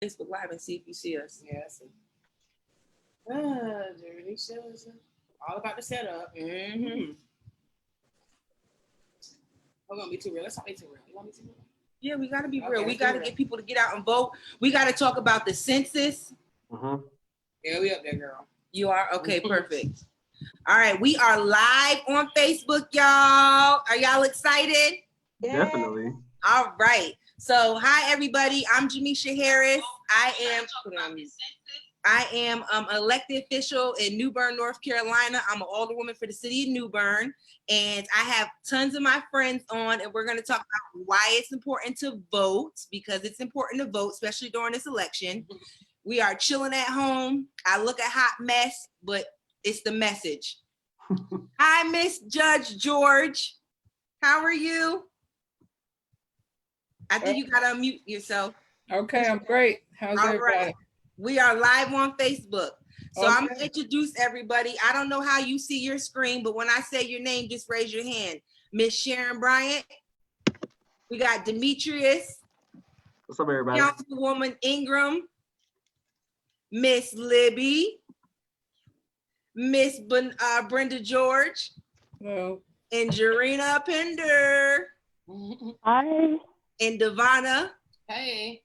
Facebook Live and see if you see us. Yeah, I see. Dirty shows. All about the setup. Mm-hmm. We're gonna be too real. Let's not be too real. You want me to be real? Yeah, we gotta be Okay, real. We let's be gotta real. get people to get out and vote. We gotta talk about the census. Yeah, we up there, girl. You are? Okay, perfect. All right, we are live on Facebook, y'all. Are y'all excited? Definitely. All right. So, hi everybody. I'm Jamisha Harris. I am an elected official in New Bern, North Carolina. I'm an alderwoman for the city of New Bern, and I have tons of my friends on, and we're going to talk about why it's important to vote, because it's important to vote, especially during this election. We are chilling at home. I look a hot mess, but it's the message. Hi, Miss Judge George. How are you? I think you got to unmute yourself. Okay, I'm great. How's everybody? Right. We are live on Facebook. So Okay. I'm going to introduce everybody. I don't know how you see your screen, but when I say your name, just raise your hand. Miss Sharon Bryant. We got Demetrius. What's up, everybody? Councilwoman Ingram. Miss Libby. Miss Brenda George. Hello. And Jarena Pender. Hi. And Devonna. Hey.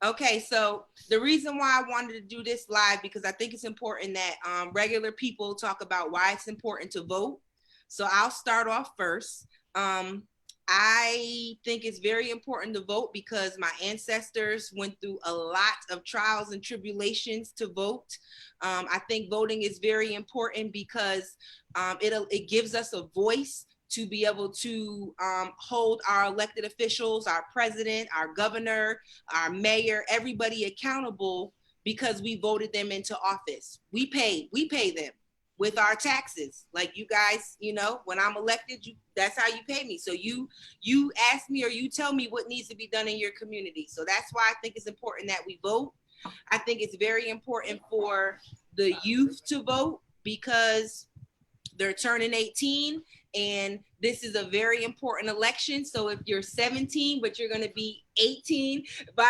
Okay, so the reason why I wanted to do this live, because I think it's important that regular people talk about why it's important to vote. So I'll start off first. I think it's very important to vote because my ancestors went through a lot of trials and tribulations to vote. I think voting is very important because it gives us a voice to be able to hold our elected officials, our president, our governor, our mayor, everybody accountable because we voted them into office. We pay them with our taxes. Like you guys, you know, when I'm elected, that's how you pay me. So you ask me or you tell me what needs to be done in your community. So that's why I think it's important that we vote. I think it's very important for the youth to vote because they're turning 18 and this is a very important election. So if you're 17, but you're going to be 18 by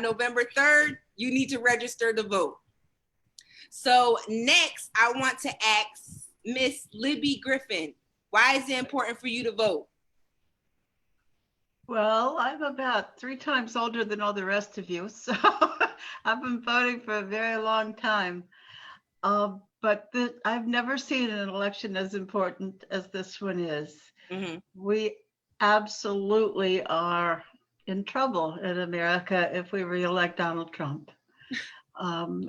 November 3rd, you need to register to vote. So next, I want to ask Miss Libby Griffin, why is it important for you to vote? Well, I'm about 3 times older than all the rest of you, so I've been voting for a very long time. But I've never seen an election as important as this one is. Mm-hmm. We absolutely are in trouble in America if we re-elect Donald Trump.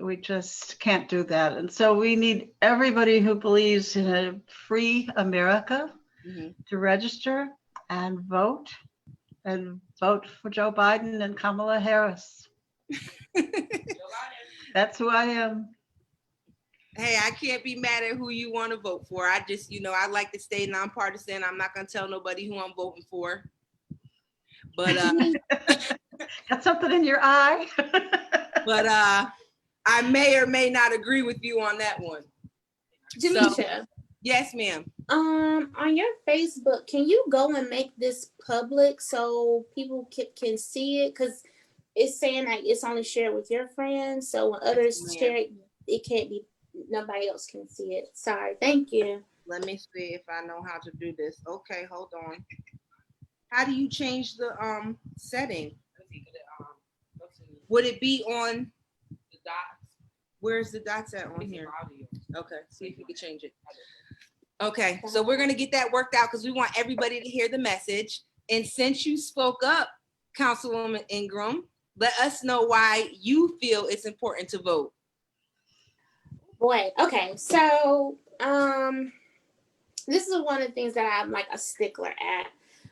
We just can't do that. And so we need everybody who believes in a free America to register and vote for Joe Biden and Kamala Harris. That's who I am. Hey, I can't be mad at who you want to vote for. I just, I like to stay nonpartisan. I'm not going to tell nobody who I'm voting for. But got something in your eye. But I may or may not agree with you on that one. Jamisha. So, yes, ma'am. On your Facebook, can you go and make this public so people can see it? Because it's saying that it's only shared with your friends. So when others share it, it can't be, nobody else can see it. Sorry. Thank you. Let me see if I know how to do this. Okay, hold on. How do you change the setting? Would it be on the dots? Where's the dots at on here? Okay, see if you can change it. Okay, so we're gonna get that worked out because we want everybody to hear the message. And since you spoke up, Councilwoman Ingram, let us know why you feel it's important to vote. Boy, okay, so this is one of the things that I'm like a stickler at.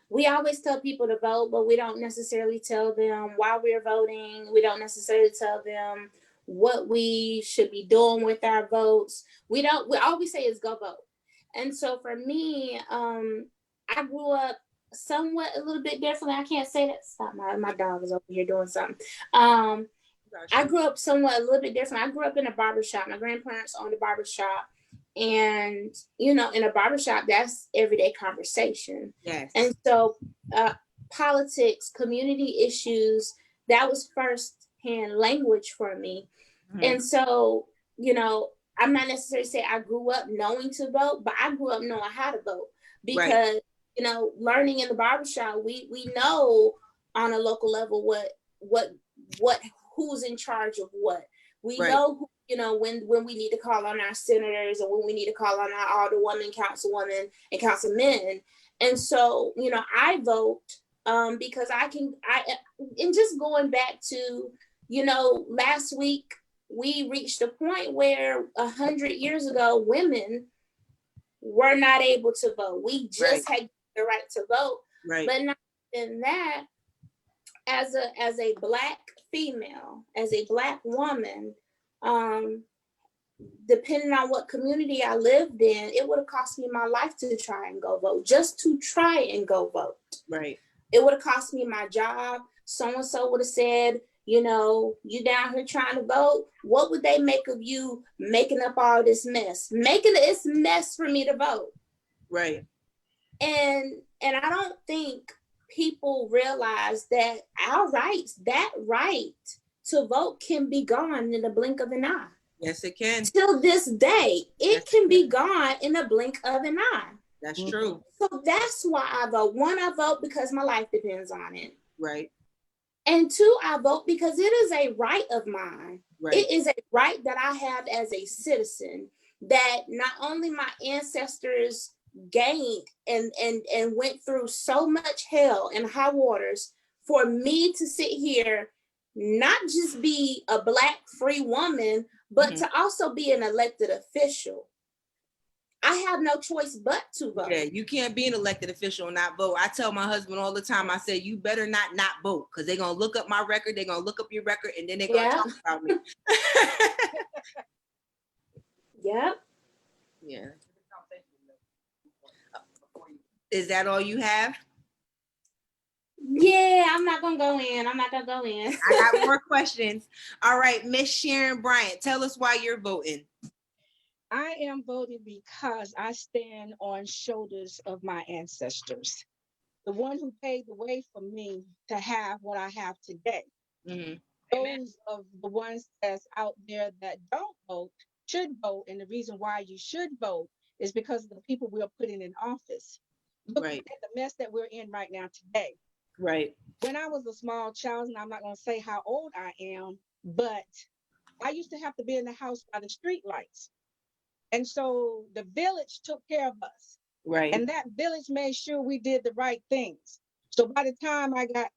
We always tell people to vote, but we don't necessarily tell them why we're voting. We don't necessarily tell them what we should be doing with our votes. We all we say is go vote. And so for me, I grew up somewhat a little bit differently. I can't say that. Stop, my dog is over here doing something. I grew up somewhat a little bit different. I grew up in a barbershop. My grandparents owned a barbershop. And, in a barbershop, that's everyday conversation. Yes. And so politics, community issues, that was first-hand language for me. And so, you know, I'm not necessarily saying I grew up knowing to vote, but I grew up knowing how to vote because, you know, learning in the barbershop, we know on a local level what who's in charge of what. We know who, you know, when we need to call on our senators and when we need to call on our alderwomen, councilwomen, and councilmen. And so, you know, I vote because and just going back to, you know, last week, we reached a point where 100 years ago, women were not able to vote. We just had the right to vote, but not in that. As a Black female, as a Black woman, depending on what community I lived in, it would have cost me my life to try and go vote, just to try and go vote. Right. It would have cost me my job. So-and-so would have said, you know, you down here trying to vote. What would they make of you making up all this mess? Making this mess for me to vote. Right. And I don't think people realize that our rights, that right to vote can be gone in the blink of an eye. Yes, it can. Till this day, it can be gone in the blink of an eye. That's true. So that's why I vote. One, I vote because my life depends on it. Right. And two, I vote because it is a right of mine. Right. It is a right that I have as a citizen that not only my ancestors gained and went through so much hell and high waters for me to sit here, not just be a Black free woman, but to also be an elected official. I have no choice but to vote. Yeah, you can't be an elected official and not vote. I tell my husband all the time, I say, you better not vote, because they're going to look up my record, they're going to look up your record, and then they're going to talk about me. Yep. Yeah. Is that all you have? Yeah, I'm not going to go in. I got more questions. All right, Miss Sharon Bryant, tell us why you're voting. I am voting because I stand on shoulders of my ancestors, the one who paved the way for me to have what I have today. Mm-hmm. Those of the ones that's out there that don't vote should vote, and the reason why you should vote is because of the people we're putting in office. Look at the mess that we're in right now today. Right. When I was a small child, and I'm not going to say how old I am, but I used to have to be in the house by the street lights. And so the village took care of us. Right. And that village made sure we did the right things. So by the time I got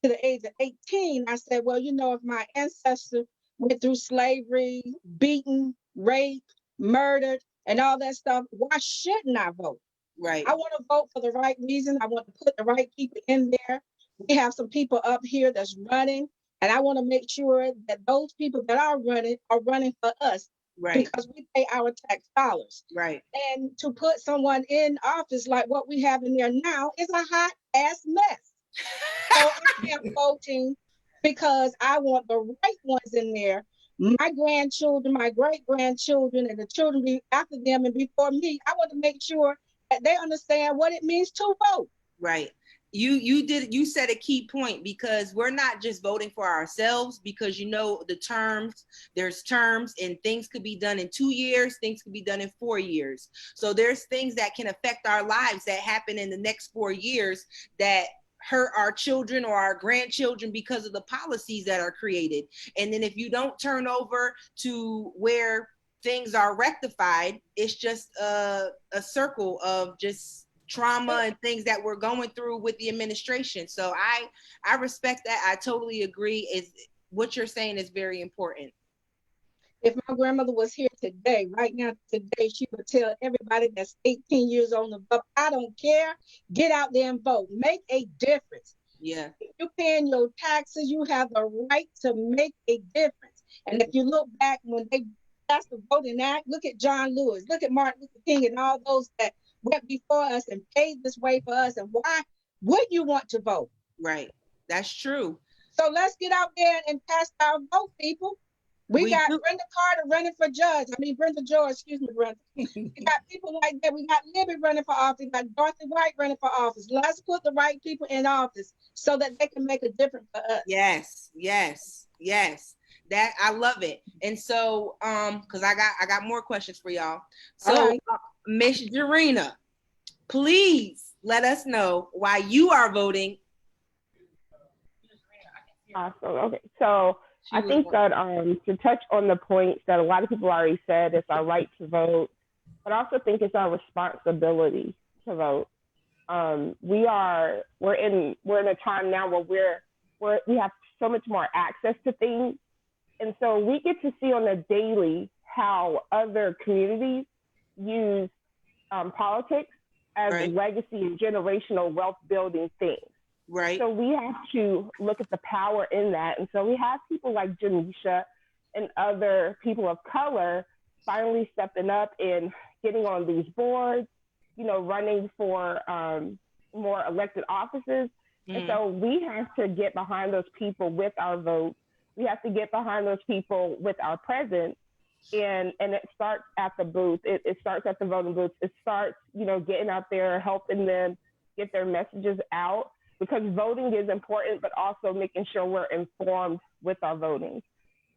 to the age of 18, I said, well, you know, if my ancestor went through slavery, beaten, raped, murdered, and all that stuff, why shouldn't I vote? Right. I want to vote for the right reason. I want to put the right people in there. We have some people up here that's running, and I want to make sure that those people that are running for us. Right. Because we pay our tax dollars. Right. And to put someone in office like what we have in there now is a hot ass mess. So I am voting because I want the right ones in there. My grandchildren, my great-grandchildren, and the children after them and before me, I want to make sure that they understand what it means to vote. Right. You said a key point, because we're not just voting for ourselves, because you know there's terms, and things could be done in 2 years, things could be done in 4 years. So there's things that can affect our lives that happen in the next 4 years that hurt our children or our grandchildren because of the policies that are created. And then if you don't turn over to where things are rectified, it's just a circle of just trauma and things that we're going through with the administration. So I respect that. I totally agree. Is what you're saying is very important. If my grandmother was here today, right now, today, she would tell everybody that's 18 years old and above, I don't care, get out there and vote, make a difference. Yeah. If you're paying your taxes, you have the right to make a difference. And if you look back when they passed the Voting Act, look at John Lewis, look at Martin Luther King and all those that went before us and paved this way for us. And why would you want to vote? Right. That's true. So let's get out there and pass our vote, people. We got do. Brenda Carter running for judge. I mean, Brenda George, excuse me, Brenda. We got people like that. We got Libby running for office. We got Dorothy White running for office. Let's put the right people in office so that they can make a difference for us. Yes, yes, yes. That I love it. And so, because I got more questions for y'all. So, All right. Miss Jarena, please let us know why you are voting. Awesome. Okay, so I think that to touch on the points that a lot of people already said, it's our right to vote, but I also think it's our responsibility to vote. We're in a time now where we have so much more access to things, and so we get to see on a daily how other communities use politics as a legacy and generational wealth building things. Right. So we have to look at the power in that. And so we have people like Janisha and other people of color finally stepping up and getting on these boards, running for more elected offices. And so we have to get behind those people with our vote. We have to get behind those people with our presence. And it starts at the booth. It starts at the voting booth. It starts, getting out there, helping them get their messages out. Because voting is important, but also making sure we're informed with our voting.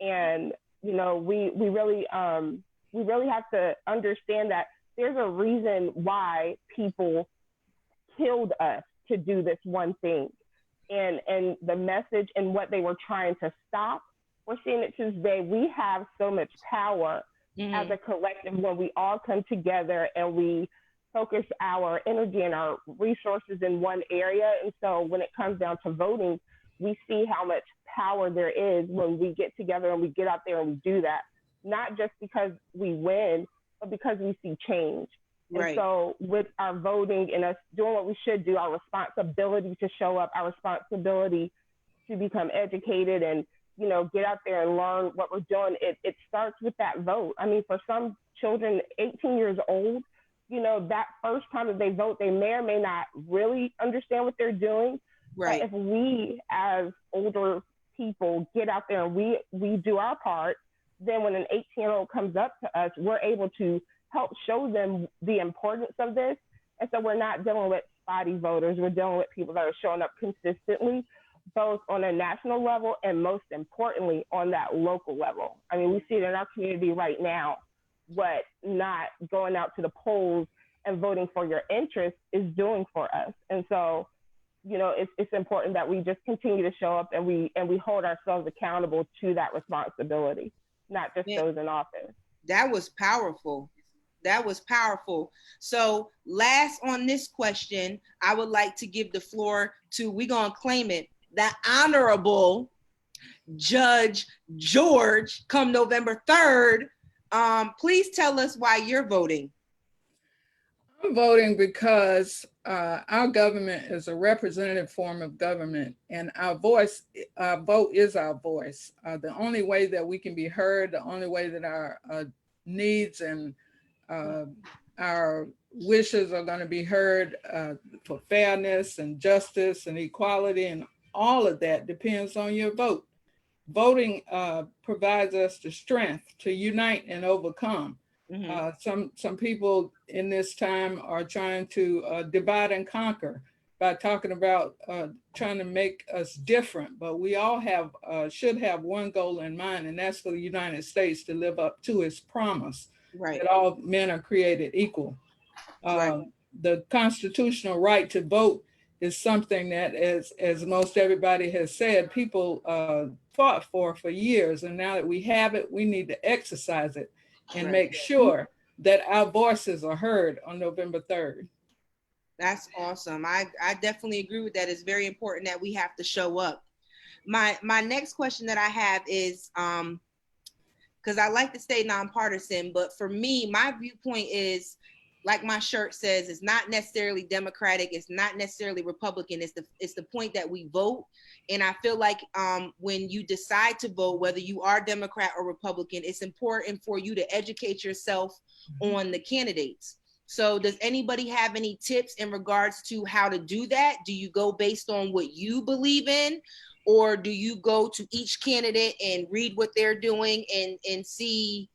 And, we really have to understand that there's a reason why people killed us to do this one thing. And the message and what they were trying to stop, we're seeing it to this day. We have so much power as a collective when we all come together and we focus our energy and our resources in one area. And so when it comes down to voting, we see how much power there is when we get together and we get out there and we do that, not just because we win, but because we see change. Right. And so with our voting and us doing what we should do, our responsibility to show up, our responsibility to become educated and, get out there and learn what we're doing, it starts with that vote. I mean, for some children, 18 years old, that first time that they vote, they may or may not really understand what they're doing. Right. But if we as older people get out there and we do our part, then when an 18-year-old comes up to us, we're able to help show them the importance of this. And so we're not dealing with spotty voters. We're dealing with people that are showing up consistently, both on a national level and most importantly on that local level. I mean, we see it in our community right now, what not going out to the polls and voting for your interests is doing for us. And so, it's important that we just continue to show up and we hold ourselves accountable to that responsibility, not just those in office. That was powerful. That was powerful. So last on this question, I would like to give the floor to, we're going to claim it, the Honorable Judge George, come November 3rd. Please tell us why you're voting. I'm voting because our government is a representative form of government, and our vote is our voice. The only way that we can be heard, the only way that our needs and our wishes are going to be heard for fairness and justice and equality and all of that depends on your vote. Voting provides us the strength to unite and overcome. Some people in this time are trying to divide and conquer by talking about trying to make us different, but we all should have one goal in mind, and that's for the United States to live up to its promise that all men are created equal. The constitutional right to vote is something that, as most everybody has said, people fought for years, and now that we have it, we need to exercise it and make sure that our voices are heard on November 3rd. That's awesome. I definitely agree with that. It's very important that we have to show up. My next question that I have is, because I like to stay nonpartisan, but for me, my viewpoint is, like my shirt says, it's not necessarily Democratic, it's not necessarily Republican, it's the point that we vote. And I feel like when you decide to vote, whether you are Democrat or Republican, it's important for you to educate yourself on the candidates. So does anybody have any tips in regards to how to do that? Do you go based on what you believe in, or do you go to each candidate and read what they're doing and see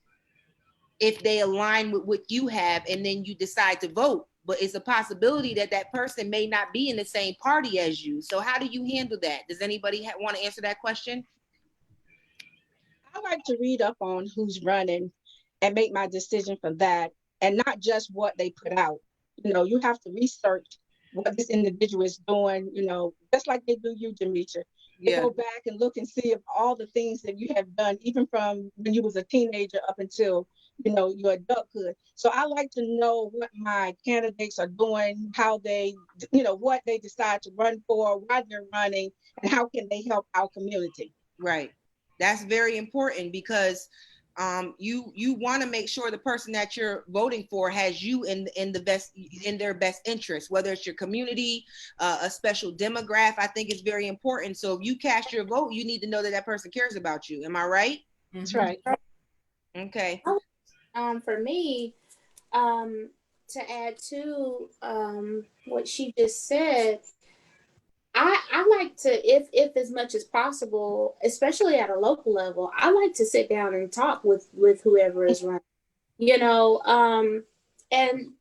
if they align with what you have, and then you decide to vote? But it's a possibility that that person may not be in the same party as you. So how do you handle that? Does anybody want to answer that question? I like to read up on who's running and make my decision from that, and not just what they put out. You know, you have to research what this individual is doing, you know, just like they do you, Demetria. They go back and look and see if all the things that you have done, even from when you was a teenager up until, you know, your adulthood. So I like to know what my candidates are doing, how they, you know, what they decide to run for, why they're running, and how can they help our community. Right. That's very important, because you want to make sure the person that you're voting for has you in their best interest, whether it's your community, a special demographic. I think it's very important. So if you cast your vote, you need to know that that person cares about you. Am I right? That's right. Okay. For me, to add to what she just said, I like to, if as much as possible, especially at a local level, I like to sit down and talk with whoever is running, you know, and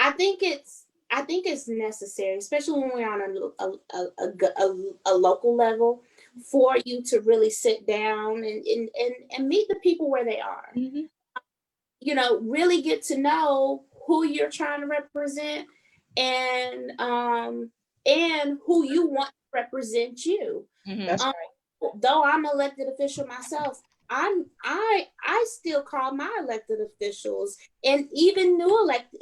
I think it's necessary, especially when we're on a local level, for you to really sit down and meet the people where they are. Mm-hmm. You know, really get to know who you're trying to represent, and who you want to represent you. Mm-hmm. That's right. Though I'm an elected official myself, I still call my elected officials, and even new elected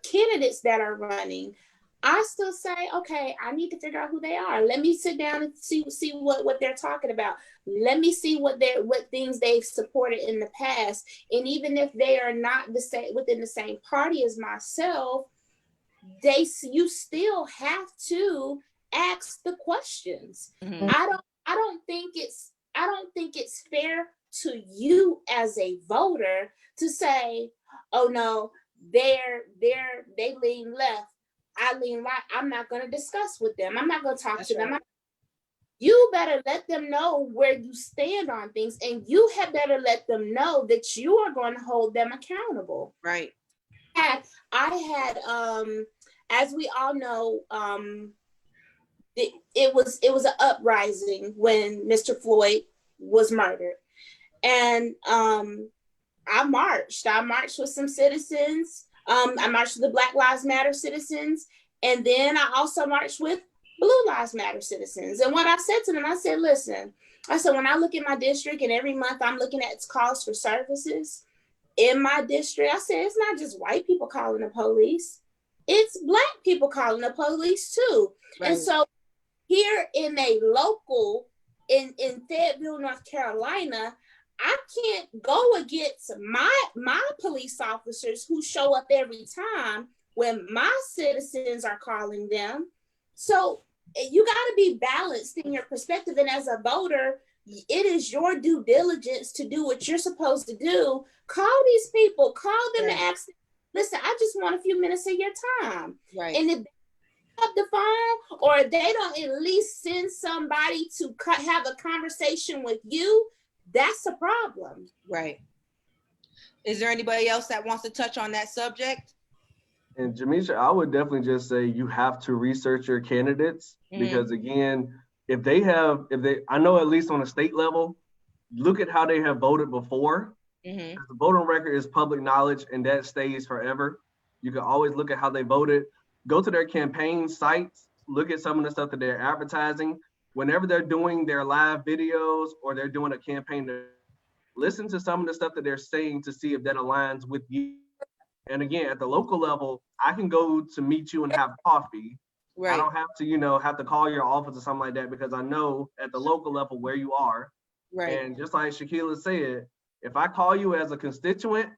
candidates that are running, I still say, okay, I need to figure out who they are. Let me sit down and see what they're talking about. Let me see what things they've supported in the past. And even if they are not the same within the same party as myself, you still have to ask the questions. Mm-hmm. I don't think it's fair to you as a voter to say, oh no, they lean left, I lean right, I'm not going to discuss with them, I'm not going to talk to them. You better let them know where you stand on things, and you had better let them know that you are going to hold them accountable. Right. I had as we all know, it was an uprising when Mr. Floyd was murdered, and I marched with some citizens. I marched with the Black Lives Matter citizens, and then I also marched with Blue Lives Matter citizens. And what I said to them, I said, listen, I said, when I look at my district and every month I'm looking at its calls for services in my district, I said, it's not just white people calling the police, it's Black people calling the police too. Right. And so here in a local, in Fayetteville, North Carolina, I can't go against my police officers who show up every time when my citizens are calling them. So you got to be balanced in your perspective. And as a voter, it is your due diligence to do what you're supposed to do. Call these people, call them and ask them, listen, I just want a few minutes of your time. Right. And if up the phone, or they don't at least send somebody to have a conversation with you, that's a problem. Right. Is there anybody else that wants to touch on that subject? And Jamisha, I would definitely just say you have to research your candidates, because again, I know at least on a state level, look at how they have voted before. The voting record is public knowledge, and that stays forever. You can always look at how they voted. Go to their campaign sites, look at some of the stuff that they're advertising. Whenever they're doing their live videos or they're doing a campaign, listen to some of the stuff that they're saying to see if that aligns with you. And again, at the local level, I can go to meet you and have coffee. Right. I don't have to, have to call your office or something like that, because I know at the local level where you are. Right. And just like Shakila said, if I call you as a constituent,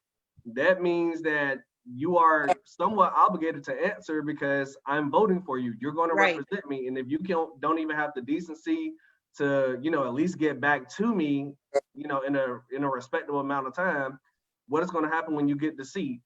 that means that you are somewhat obligated to answer, because I'm voting for you. You're going to represent me. And if you don't even have the decency to, at least get back to me, in a respectable amount of time, what is going to happen when you get the seat?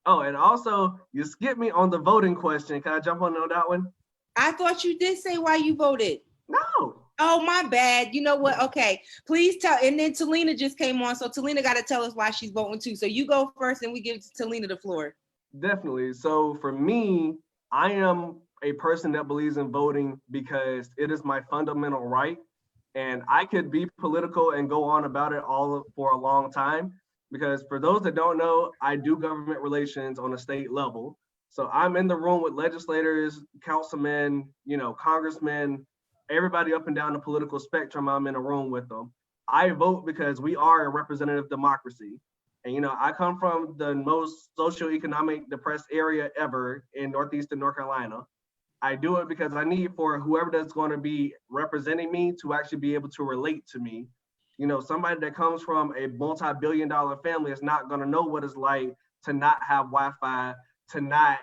Oh, and also you skipped me on the voting question. Can I jump on that one? I thought you did say why you voted. No. Oh, my bad. You know what? Okay, please tell. And then Talina just came on, so Talina got to tell us why she's voting too. So you go first, and we give Talina the floor. Definitely. So for me, I am a person that believes in voting because it is my fundamental right. And I could be political and go on about it all for a long time. Because for those that don't know, I do government relations on a state level. So I'm in the room with legislators, councilmen, congressmen, everybody up and down the political spectrum. I'm in a room with them. I vote because we are a representative democracy. And, I come from the most socioeconomic depressed area ever in Northeastern North Carolina. I do it because I need for whoever that's going to be representing me to actually be able to relate to me. Somebody that comes from a multi-billion-dollar family is not going to know what it's like to not have Wi-Fi, to not,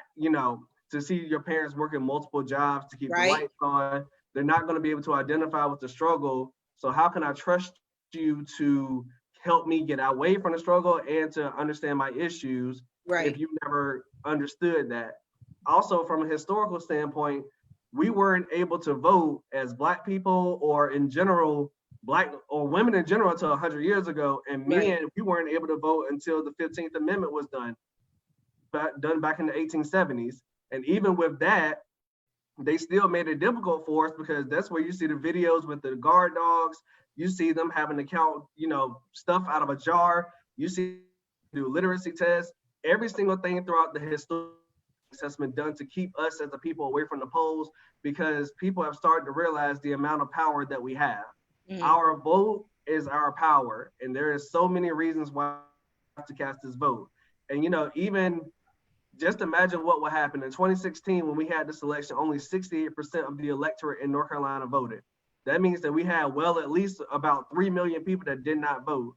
to see your parents working multiple jobs to keep the lights on. They're not going to be able to identify with the struggle. So how can I trust you to help me get away from the struggle and to understand my issues if you never understood that? Also, from a historical standpoint, we weren't able to vote as Black people or in general, Black or women in general until 100 years ago. And men, we weren't able to vote until the 15th Amendment was done back in the 1870s. And even with that, they still made it difficult for us because that's where you see the videos with the guard dogs. You see them having to count, stuff out of a jar. You see do literacy tests. Every single thing throughout the history has been done to keep us as a people away from the polls because people have started to realize the amount of power that we have. Our vote is our power, and there is so many reasons why we have to cast this vote. And even just imagine what would happen in 2016 when we had this election. Only 68% of the electorate in North Carolina voted. That means that we had at least about 3 million people that did not vote.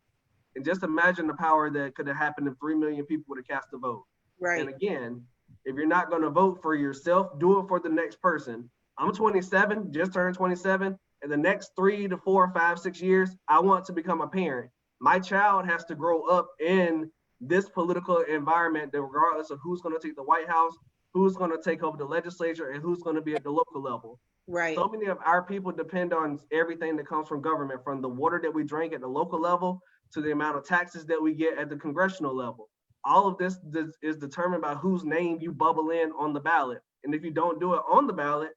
And just imagine the power that could have happened if 3 million people would have cast a vote. And again, if you're not going to vote for yourself, do it for the next person. I'm 27, just turned 27. In the next 3 to 4, 5, 6 years, I want to become a parent. My child has to grow up in this political environment that regardless of who's going to take the White House, who's going to take over the legislature, and who's going to be at the local level. So many of our people depend on everything that comes from government, from the water that we drink at the local level to the amount of taxes that we get at the congressional level. All of this is determined by whose name you bubble in on the ballot. And if you don't do it on the ballot,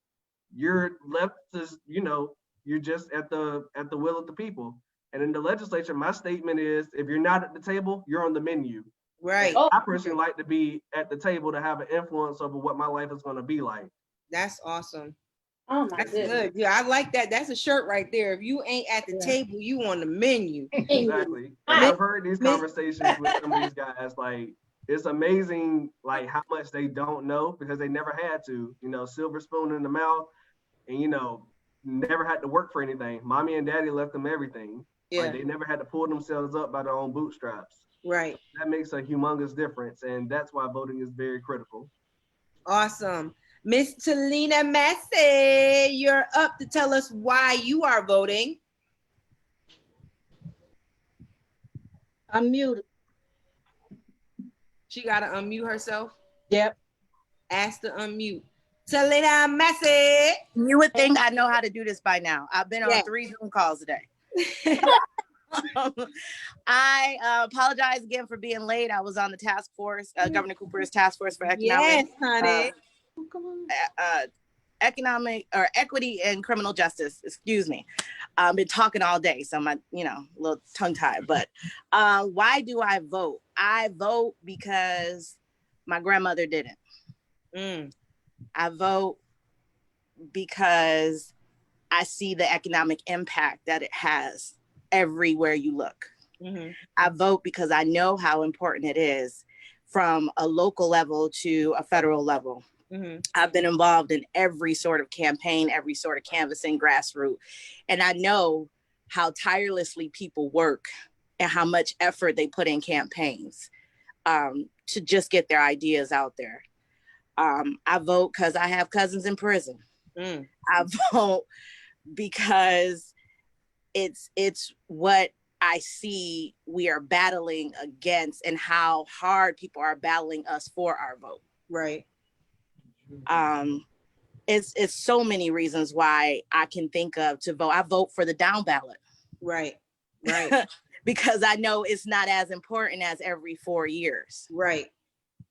you're left as, you're just at the will of the people. And in the legislature, my statement is, if you're not at the table, you're on the menu. I personally like to be at the table to have an influence over what my life is going to be like. That's awesome. Oh my That's goodness. good. Yeah, I like that. That's a shirt right there. If you ain't at the table, you on the menu. Exactly. And I've heard these conversations with some of these guys. Like, it's amazing, like how much they don't know because they never had to. Silver spoon in the mouth, and never had to work for anything. Mommy and daddy left them everything. Like, they never had to pull themselves up by their own bootstraps. That makes a humongous difference, and that's why voting is very critical. Awesome. Miss Talina Massey, you're up to tell us why you are voting. Unmute. She got to unmute herself. Yep. Ask to unmute. Talina Massey. You would think I know how to do this by now. I've been on 3 Zoom calls today. I apologize again for being late. I was on the task force, Governor Cooper's task force for economic equity and criminal justice. Excuse me. I've been talking all day, so my a little tongue tied. But why do I vote? I vote because my grandmother didn't. I vote because I see the economic impact that it has everywhere you look. I vote because I know how important it is from a local level to a federal level. I've been involved in every sort of campaign, every sort of canvassing, grassroots, and I know how tirelessly people work and how much effort they put in campaigns to just get their ideas out there. I vote because I have cousins in prison. I vote because it's what I see we are battling against and how hard people are battling us for our vote. Right. It's so many reasons why I can think of to vote. I vote for the down ballot. Right. Right. Because I know it's not as important as every 4 years. Right.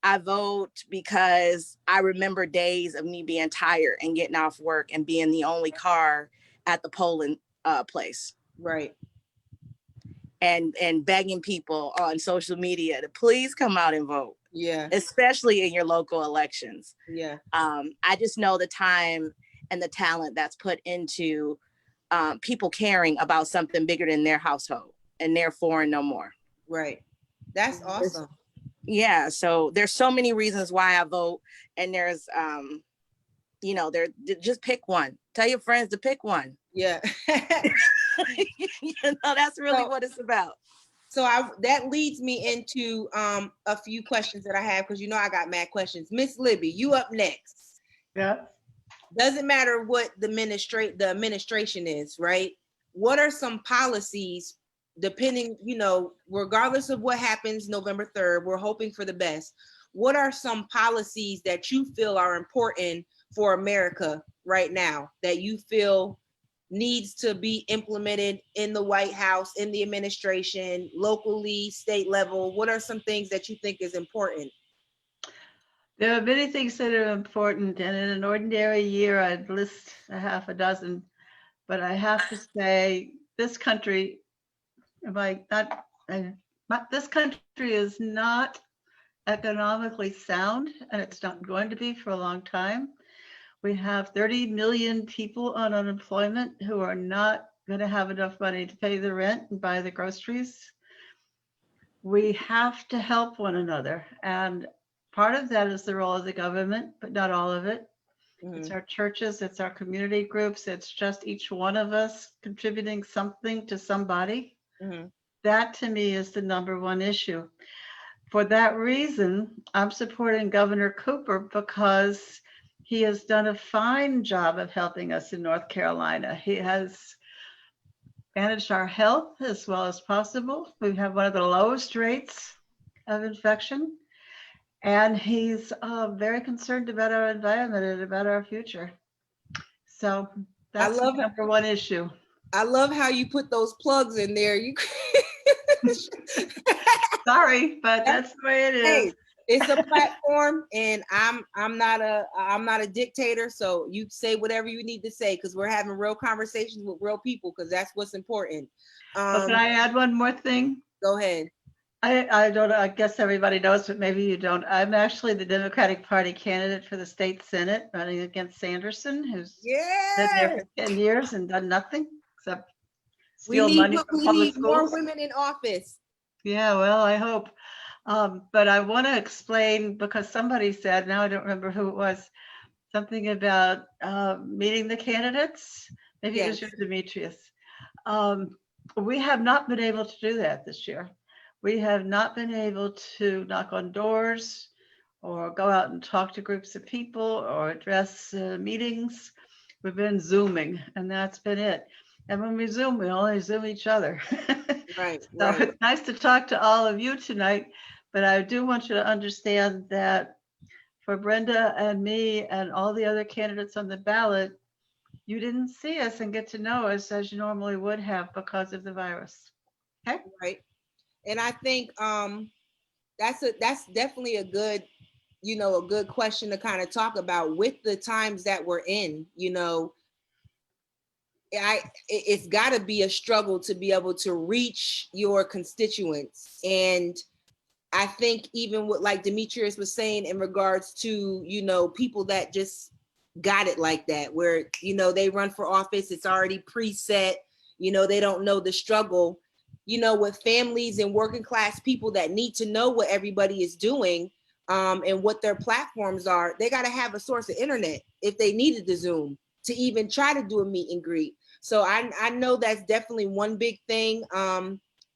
I vote because I remember days of me being tired and getting off work and being the only car at the polling place. Right. And begging people on social media to please come out and vote. Yeah. Especially in your local elections. Yeah. I just know the time and the talent that's put into people caring about something bigger than their household and therefore no more. Right. That's awesome. Yeah. So there's so many reasons why I vote, and there's, you know, just pick one. Tell your friends to pick one. Yeah. You know, that's really what it's about. So that leads me into a few questions that I have, because you know I got mad questions. Miss Libby, you up next. Yeah. Doesn't matter what the administration is, right? What are some policies, depending, you know, regardless of what happens November 3rd, we're hoping for the best. What are some policies that you feel are important for America right now that you feel needs to be implemented in the White House, in the administration, locally, state level? What are some things that you think is important? There are many things that are important, and in an ordinary year, I'd list a half a dozen. But I have to say, this country, this country is not economically sound, and it's not going to be for a long time. We have 30 million people on unemployment who are not going to have enough money to pay the rent and buy the groceries. We have to help one another. And part of that is the role of the government, but not all of it. Mm-hmm. It's our churches, it's our community groups, it's just each one of us contributing something to somebody. Mm-hmm. That to me is the number one issue. For that reason, I'm supporting Governor Cooper because he has done a fine job of helping us in North Carolina. He has managed our health as well as possible. We have one of the lowest rates of infection. And he's very concerned about our environment and about our future. So that's the number one issue. I love how you put those plugs in there. You sorry, but that's the way it is. Hey, it's a platform, and I'm not a dictator. So you say whatever you need to say, because we're having real conversations with real people, because that's what's important. Can I add one more thing? Go ahead. I don't know. I guess everybody knows, but maybe you don't. I'm actually the Democratic Party candidate for the state Senate, running against Sanderson, who's been there for 10 years and done nothing except steal money from public schools. More women in office. Yeah, well, I hope. But I want to explain, because somebody said, now I don't remember who it was, something about meeting the candidates. Maybe it was your Demetrius. We have not been able to do that this year. We have not been able to knock on doors or go out and talk to groups of people or address meetings. We've been Zooming, and that's been it. And when we Zoom, we only Zoom each other. Right. So it's nice to talk to all of you tonight, but I do want you to understand that for Brenda and me and all the other candidates on the ballot, you didn't see us and get to know us as you normally would have because of the virus. Okay. Right. And I think that's definitely a good, a good question to kind of talk about with the times that we're in. It's got to be a struggle to be able to reach your constituents. And I think even what, like Demetrius was saying, in regards to, people that just got it like that, where, they run for office, it's already preset, they don't know the struggle, with families and working class people that need to know what everybody is doing and what their platforms are. They got to have a source of internet if they needed to Zoom to even try to do a meet and greet. So I know that's definitely one big thing.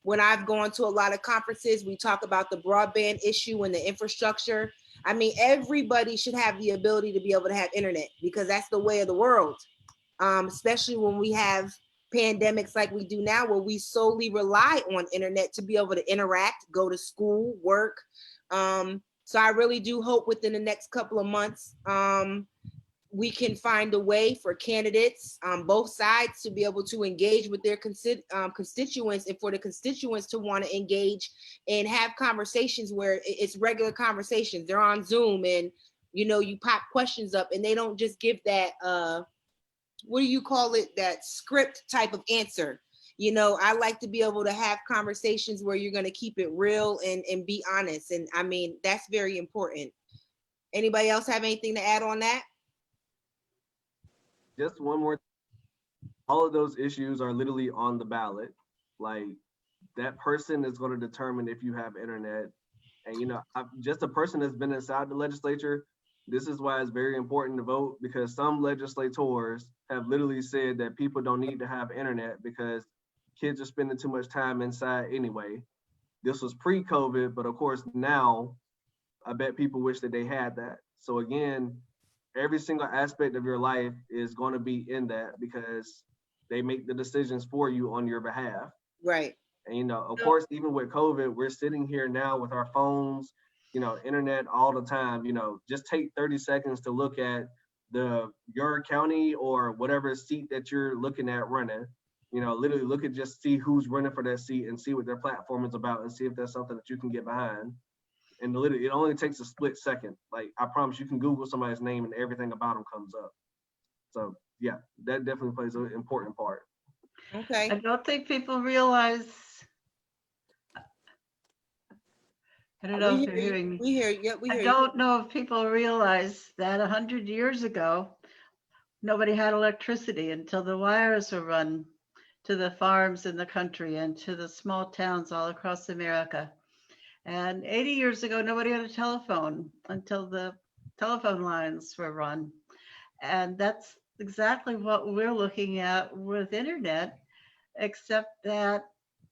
When I've gone to a lot of conferences, we talk about the broadband issue and the infrastructure. I mean, everybody should have the ability to be able to have internet, because that's the way of the world, especially when we have pandemics like we do now, where we solely rely on internet to be able to interact, go to school, work. So I really do hope within the next couple of months, we can find a way for candidates on both sides to be able to engage with their constituents, and for the constituents to want to engage and have conversations where it's regular conversations. They're on Zoom and, you know, you pop questions up and they don't just give that, what do you call it? That script type of answer. You know, I like to be able to have conversations where you're going to keep it real and be honest. And I mean, that's very important. Anybody else have anything to add on that? Just one more. All of those issues are literally on the ballot. Like, that person is going to determine if you have internet. And, you know, just a person that's been inside the legislature, this is why it's very important to vote, because some legislators have literally said that people don't need to have internet because kids are spending too much time inside anyway. This was pre-COVID, but of course now I bet people wish that they had that. So again, every single aspect of your life is going to be in that, because they make the decisions for you on your behalf. Right. And, you know, of course, even with COVID, we're sitting here now with our phones, you know, internet all the time. You know, just take 30 seconds to look at your county or whatever seat that you're looking at running. You know, literally look at, just see who's running for that seat and see what their platform is about and see if that's something that you can get behind. And literally, it only takes a split second. Like, I promise you can Google somebody's name and everything about them comes up. So yeah, that definitely plays an important part. Okay. I don't think people realize. I don't know if you're hearing me. We hear you. Yep, we hear I you. don't know if people realize that 100 years ago, nobody had electricity until the wires were run to the farms in the country and to the small towns all across America. And 80 years ago, nobody had a telephone until the telephone lines were run. And that's exactly what we're looking at with internet, except that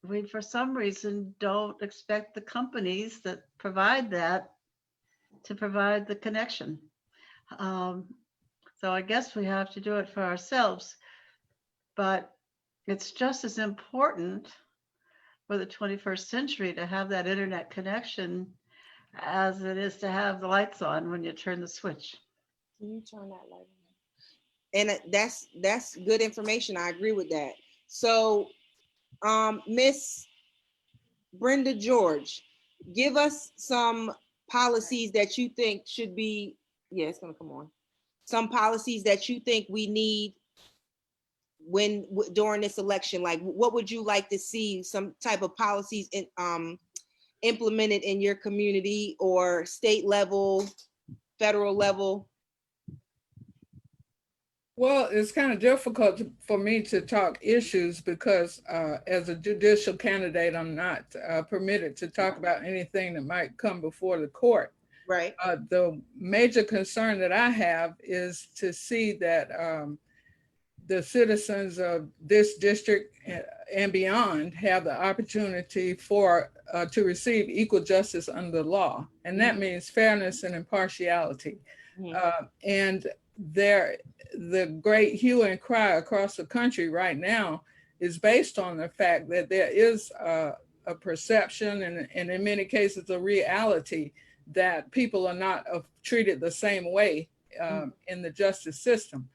we, for some reason, don't expect the companies that provide that to provide the connection. So I guess we have to do it for ourselves, but it's just as important for the 21st century to have that internet connection as it is to have the lights on when you turn the switch. Can you turn that light on? And that's good information. I agree with that. So, Miss Brenda George, give us some policies that you think should be, yeah, it's gonna come on. Some policies that you think we need during this election. Like, what would you like to see, some type of policies implemented in your community or state level, federal level? Well, it's kind of difficult for me to talk issues because as a judicial candidate, I'm not permitted to talk about anything that might come before the court. Right. The major concern that I have is to see that the citizens of this district and beyond have the opportunity to receive equal justice under the law. And that means fairness and impartiality. And the great hue and cry across the country right now is based on the fact that there is a perception and in many cases a reality that people are not treated the same way in the justice system.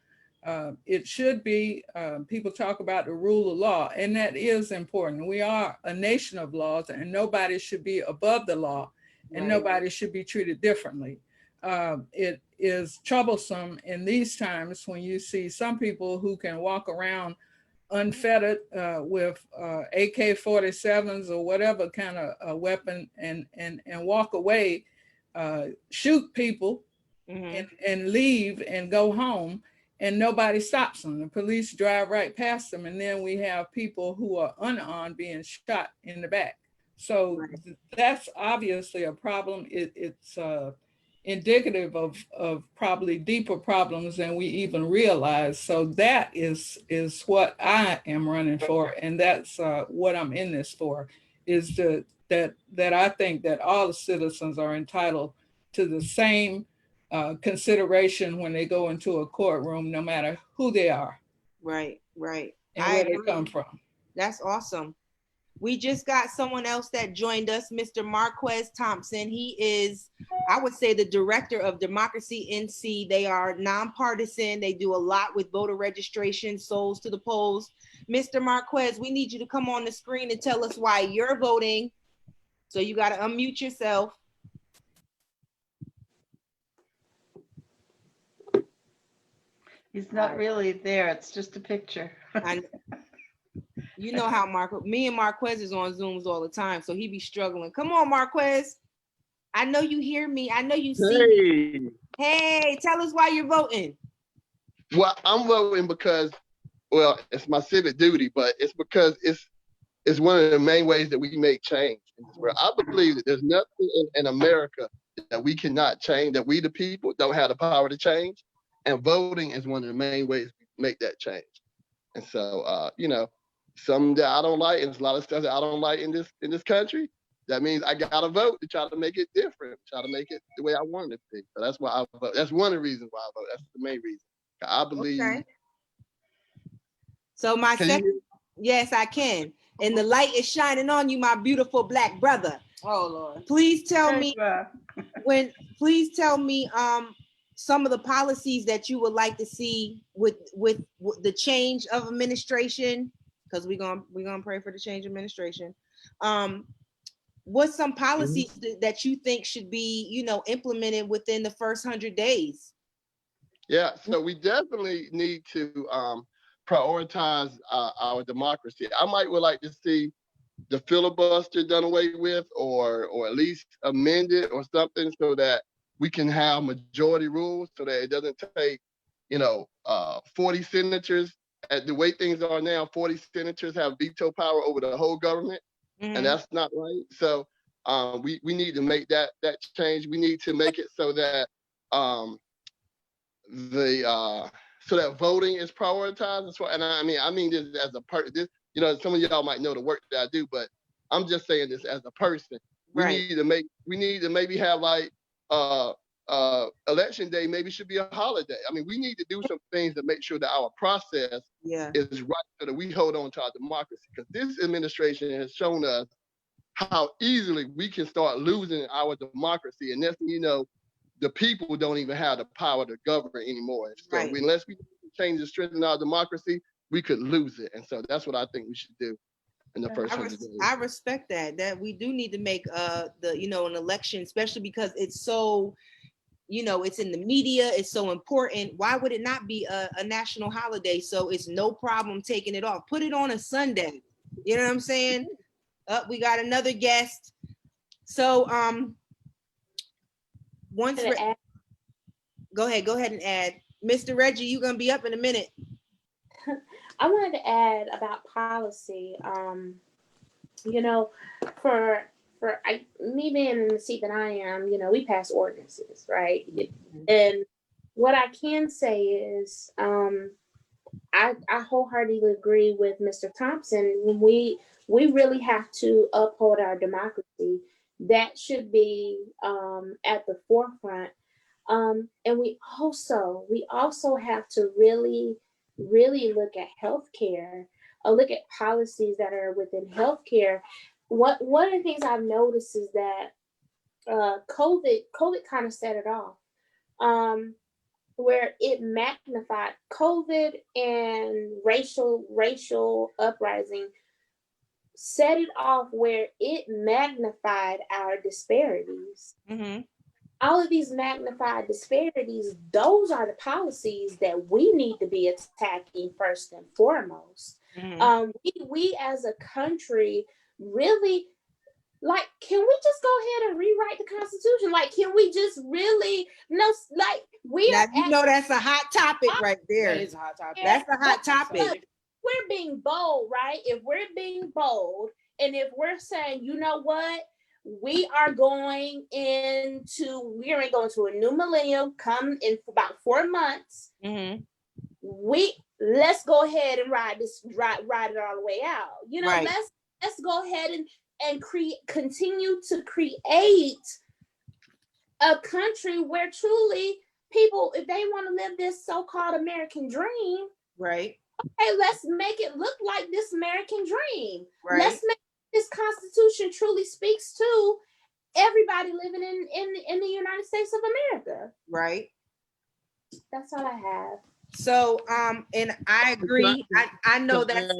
It should be, people talk about the rule of law, and that is important. We are a nation of laws, and nobody should be above the law, and nobody should be treated differently. It is troublesome in these times when you see some people who can walk around unfettered with AK-47s or whatever kind of weapon and walk away, shoot people and leave and go home, and nobody stops them. The police drive right past them, and then we have people who are unarmed being shot in the back. So that's obviously a problem. It's indicative of probably deeper problems than we even realize. So that is what I am running for, and that's what I'm in this for, is that I think that all the citizens are entitled to the same consideration when they go into a courtroom, no matter who they are. Right, right. and where they come from. That's awesome. We just got someone else that joined us, Mr. Marquez Thompson. He is, I would say, the director of Democracy NC. They are nonpartisan. They do a lot with voter registration, souls to the polls. Mr. Marquez, we need you to come on the screen and tell us why you're voting. So you got to unmute yourself. He's not really there. It's just a picture. You know how me and Marquez is on Zooms all the time, so he be struggling. Come on, Marquez. I know you hear me. I know you see me. Hey, tell us why you're voting. Well, I'm voting because, well, it's my civic duty, but it's because it's one of the main ways that we make change in this world. I believe that there's nothing in America that we cannot change, that we the people don't have the power to change, and voting is one of the main ways we make that change. And so, you know, some that I don't like, and there's a lot of stuff that I don't like in this country. That means I gotta vote to try to make it different, try to make it the way I want it to be. So that's why I vote. That's one of the reasons why I vote. That's the main reason. I believe. Okay. So my second, yes, I can. And the light is shining on you, my beautiful Black brother. Oh Lord. Please tell me some of the policies that you would like to see with the change of administration, because we're gonna pray for the change of administration. What's some policies that you think should be, you know, implemented within the first 100 days? Yeah, so we definitely need to prioritize our democracy. I would like to see the filibuster done away with, or at least amended or something, so that we can have majority rules, so that it doesn't take, 40 senators. At the way things are now, 40 senators have veto power over the whole government, and that's not right. So we need to make that change. We need to make it so that so that voting is prioritized. And I mean this as a person. Some of y'all might know the work that I do, but I'm just saying this as a person. We need to maybe have like election day maybe should be a holiday. I mean, we need to do some things to make sure that our process is right, so that we hold on to our democracy. Because this administration has shown us how easily we can start losing our democracy, and next thing you know, the people don't even have the power to govern anymore. So unless we change and strengthen our democracy, we could lose it. And so that's what I think we should do in the first 100 days. I respect that we do need to make an election, especially because it's so, it's in the media, it's so important. Why would it not be a national holiday? So it's no problem taking it off. Put it on a Sunday. You know what I'm saying? We got another guest. So go ahead and add. Mr. Reggie, you're gonna be up in a minute. I wanted to add about policy. For me being in the seat that I am, we pass ordinances, right? And what I can say is, I wholeheartedly agree with Mr. Thompson. We really have to uphold our democracy. That should be at the forefront. And we also have to really look at healthcare, look at policies that are within healthcare. One of the things I've noticed is that COVID kind of set it off, where it magnified COVID and racial uprising, set it off where it magnified our disparities. Mm-hmm. All of these magnified disparities, those are the policies that we need to be attacking first and foremost. Mm-hmm. We as a country really, can we just go ahead and rewrite the Constitution? Can we just really, that's a hot topic right there. That is a hot topic. That's a hot topic. We're being bold, right? If we're being bold, and if we're saying, you know what, we are going into a new millennium, come in for about 4 months. Mm-hmm. Let's go ahead and ride it all the way out. Let's go ahead and continue to create a country where truly people, if they want to live this so-called American dream, right, hey, let's make it look like this American dream. Right. Let's make this Constitution truly speaks to everybody living in the United States of America. Right. That's all I have. So, and I agree. I know that's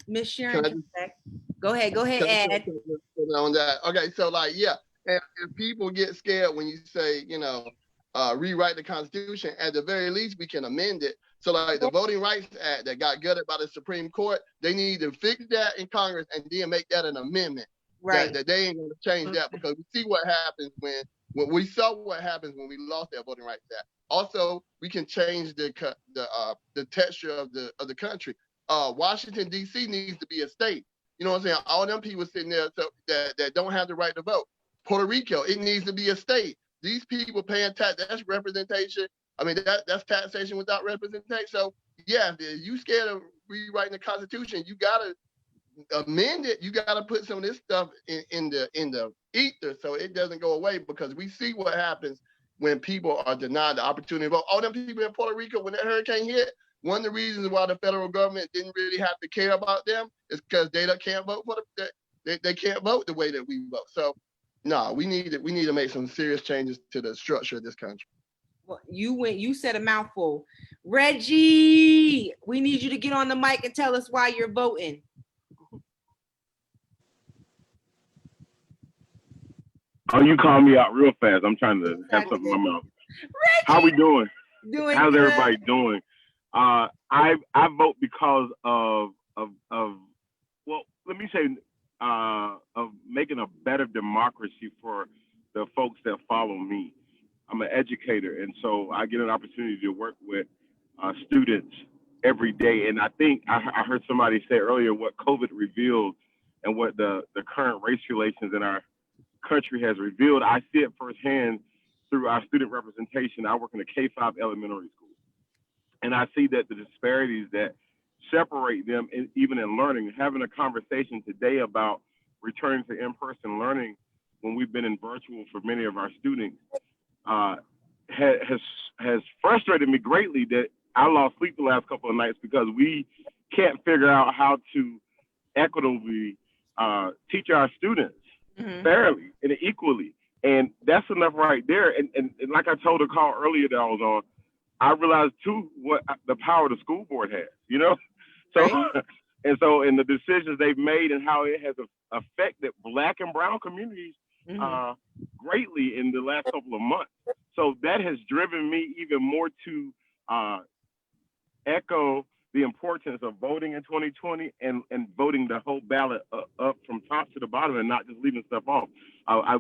Miss Sharon. Go ahead, Ed. On that. Okay, so like, yeah, and people get scared when you say, rewrite the Constitution. At the very least, we can amend it. So like the Voting Rights Act that got gutted by the Supreme Court, they need to fix that in Congress and then make that an amendment. Right. That they ain't going to change that, because we see what happens when we saw what happens when we lost that Voting Rights Act. Also, we can change the texture of the country. Washington, D.C. needs to be a state. You know what I'm saying? All them people sitting there that don't have the right to vote. Puerto Rico, it needs to be a state. These people paying tax, that's representation. I mean, that's taxation without representation. So, yeah, if you scared of rewriting the Constitution, you got to amend it. You got to put some of this stuff in the ether so it doesn't go away, because we see what happens when people are denied the opportunity to vote. All them people in Puerto Rico, when that hurricane hit, one of the reasons why the federal government didn't really have to care about them is because they can't vote they can't vote the way that we vote. So, no, we need to make some serious changes to the structure of this country. Well, you said a mouthful. Reggie, we need you to get on the mic and tell us why you're voting. Oh, you call me out real fast. I'm trying to have something in my mouth. Reggie, how we doing? Doing How's good. everybody doing? I vote because of well, let me say of making a better democracy for the folks that follow me. I'm an educator, and so I get an opportunity to work with students every day. And I think I heard somebody say earlier what COVID revealed and what the current race relations in our country has revealed. I see it firsthand through our student representation. I work in a K-5 elementary school, and I see that the disparities that separate them, even in learning, having a conversation today about returning to in-person learning when we've been in virtual for many of our students, has frustrated me greatly that I lost sleep the last couple of nights because we can't figure out how to equitably teach our students fairly and equally. And that's enough right there. And like I told a call earlier that I was on, I realized too what the power the school board has, you know? So, right. And the decisions they've made and how it has affected Black and brown communities greatly in the last couple of months. So that has driven me even more to echo the importance of voting in 2020 and voting the whole ballot up from top to the bottom and not just leaving stuff off.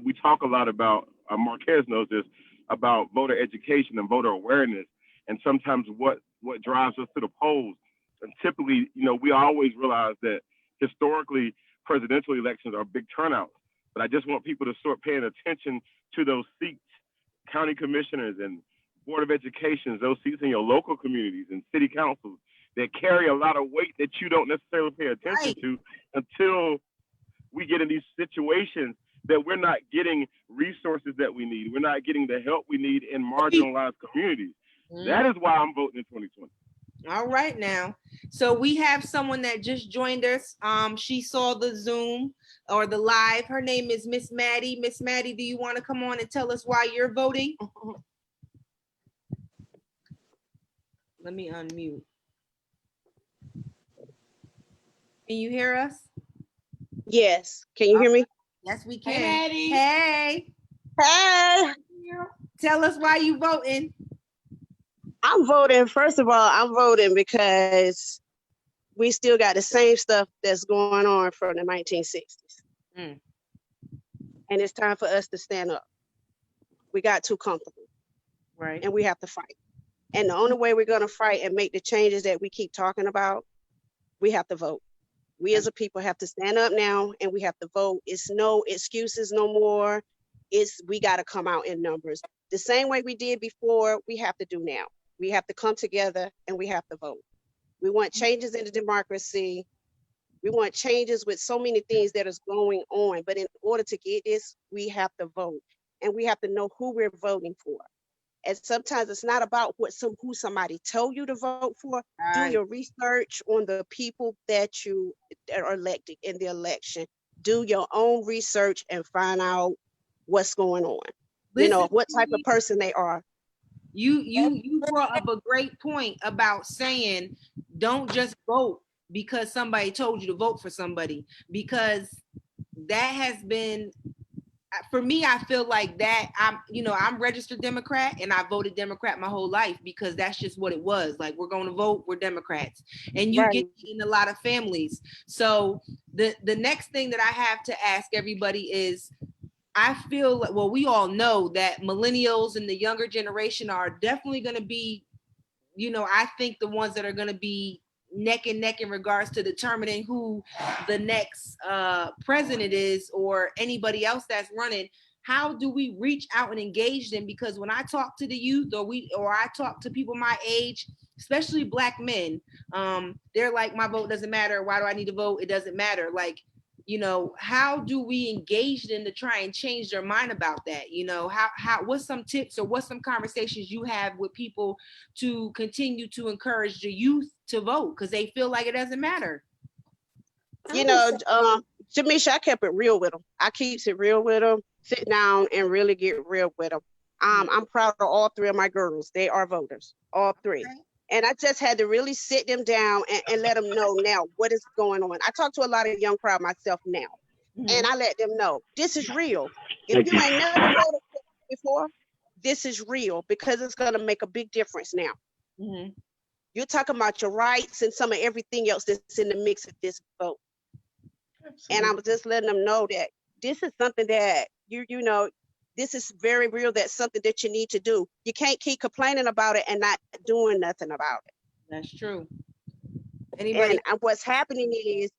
We talk a lot about, Marquez knows this, about voter education and voter awareness, and sometimes what drives us to the polls. And typically, we always realize that historically presidential elections are big turnouts, but I just want people to start paying attention to those seats, county commissioners and board of education, those seats in your local communities and city councils that carry a lot of weight that you don't necessarily pay attention to until we get in these situations that we're not getting resources that we need. We're not getting the help we need in marginalized communities. That is why I'm voting in 2020. All right now. So we have someone that just joined us. She saw the Zoom or the live. Her name is Miss Maddie. Miss Maddie, do you want to come on and tell us why you're voting? Let me unmute. Can you hear us? Yes. Can you hear me? Yes, we can. Hey, Maddie. Hey. Hey. Tell us why you voting. I'm voting. First of all, I'm voting because we still got the same stuff that's going on from the 1960s. And it's time for us to stand up. We got too comfortable. Right. And we have to fight. And the only way we're going to fight and make the changes that we keep talking about, we have to vote. We as a people have to stand up now and we have to vote. It's no excuses no more. We got to come out in numbers. The same way we did before, we have to do now. We have to come together and we have to vote. We want changes in the democracy. We want changes with so many things that is going on. But in order to get this, we have to vote. And we have to know who we're voting for. And sometimes it's not about who somebody told you to vote for. Do your research on the people that are elected in the election. Do your own research and find out what's going on. Listen, what type of person they are. You brought up a great point about saying don't just vote because somebody told you to vote for somebody, because that has been, for me, I feel like that I'm registered Democrat and I voted Democrat my whole life because that's just what it was. Like, we're going to vote, we're Democrats. And you get in a lot of families. So the next thing that I have to ask everybody is, I feel like, well, we all know that millennials and the younger generation are definitely going to be, I think the ones that are going to be neck and neck in regards to determining who the next president is or anybody else that's running. How do we reach out and engage them? Because when I talk to the youth or I talk to people my age, especially Black men, they're like, my vote doesn't matter. Why do I need to vote? It doesn't matter. Like, how do we engage them to try and change their mind about that? What's some tips or what's some conversations you have with people to continue to encourage the youth to vote because they feel like it doesn't matter? Jamisha, I kept it real with them. I keeps it real with them. Sit down and really get real with them. I'm proud of all three of my girls. They are voters, all three. Okay. And I just had to really sit them down and let them know now what is going on. I talk to a lot of young crowd myself now, and I let them know this is real. If you ain't never voted before, this is real because it's going to make a big difference now. You're talking about your rights and some of everything else that's in the mix of this vote. Absolutely. And I was just letting them know that this is something that this is very real. That's something that you need to do. You can't keep complaining about it and not doing nothing about it. That's true. Anybody? And what's happening is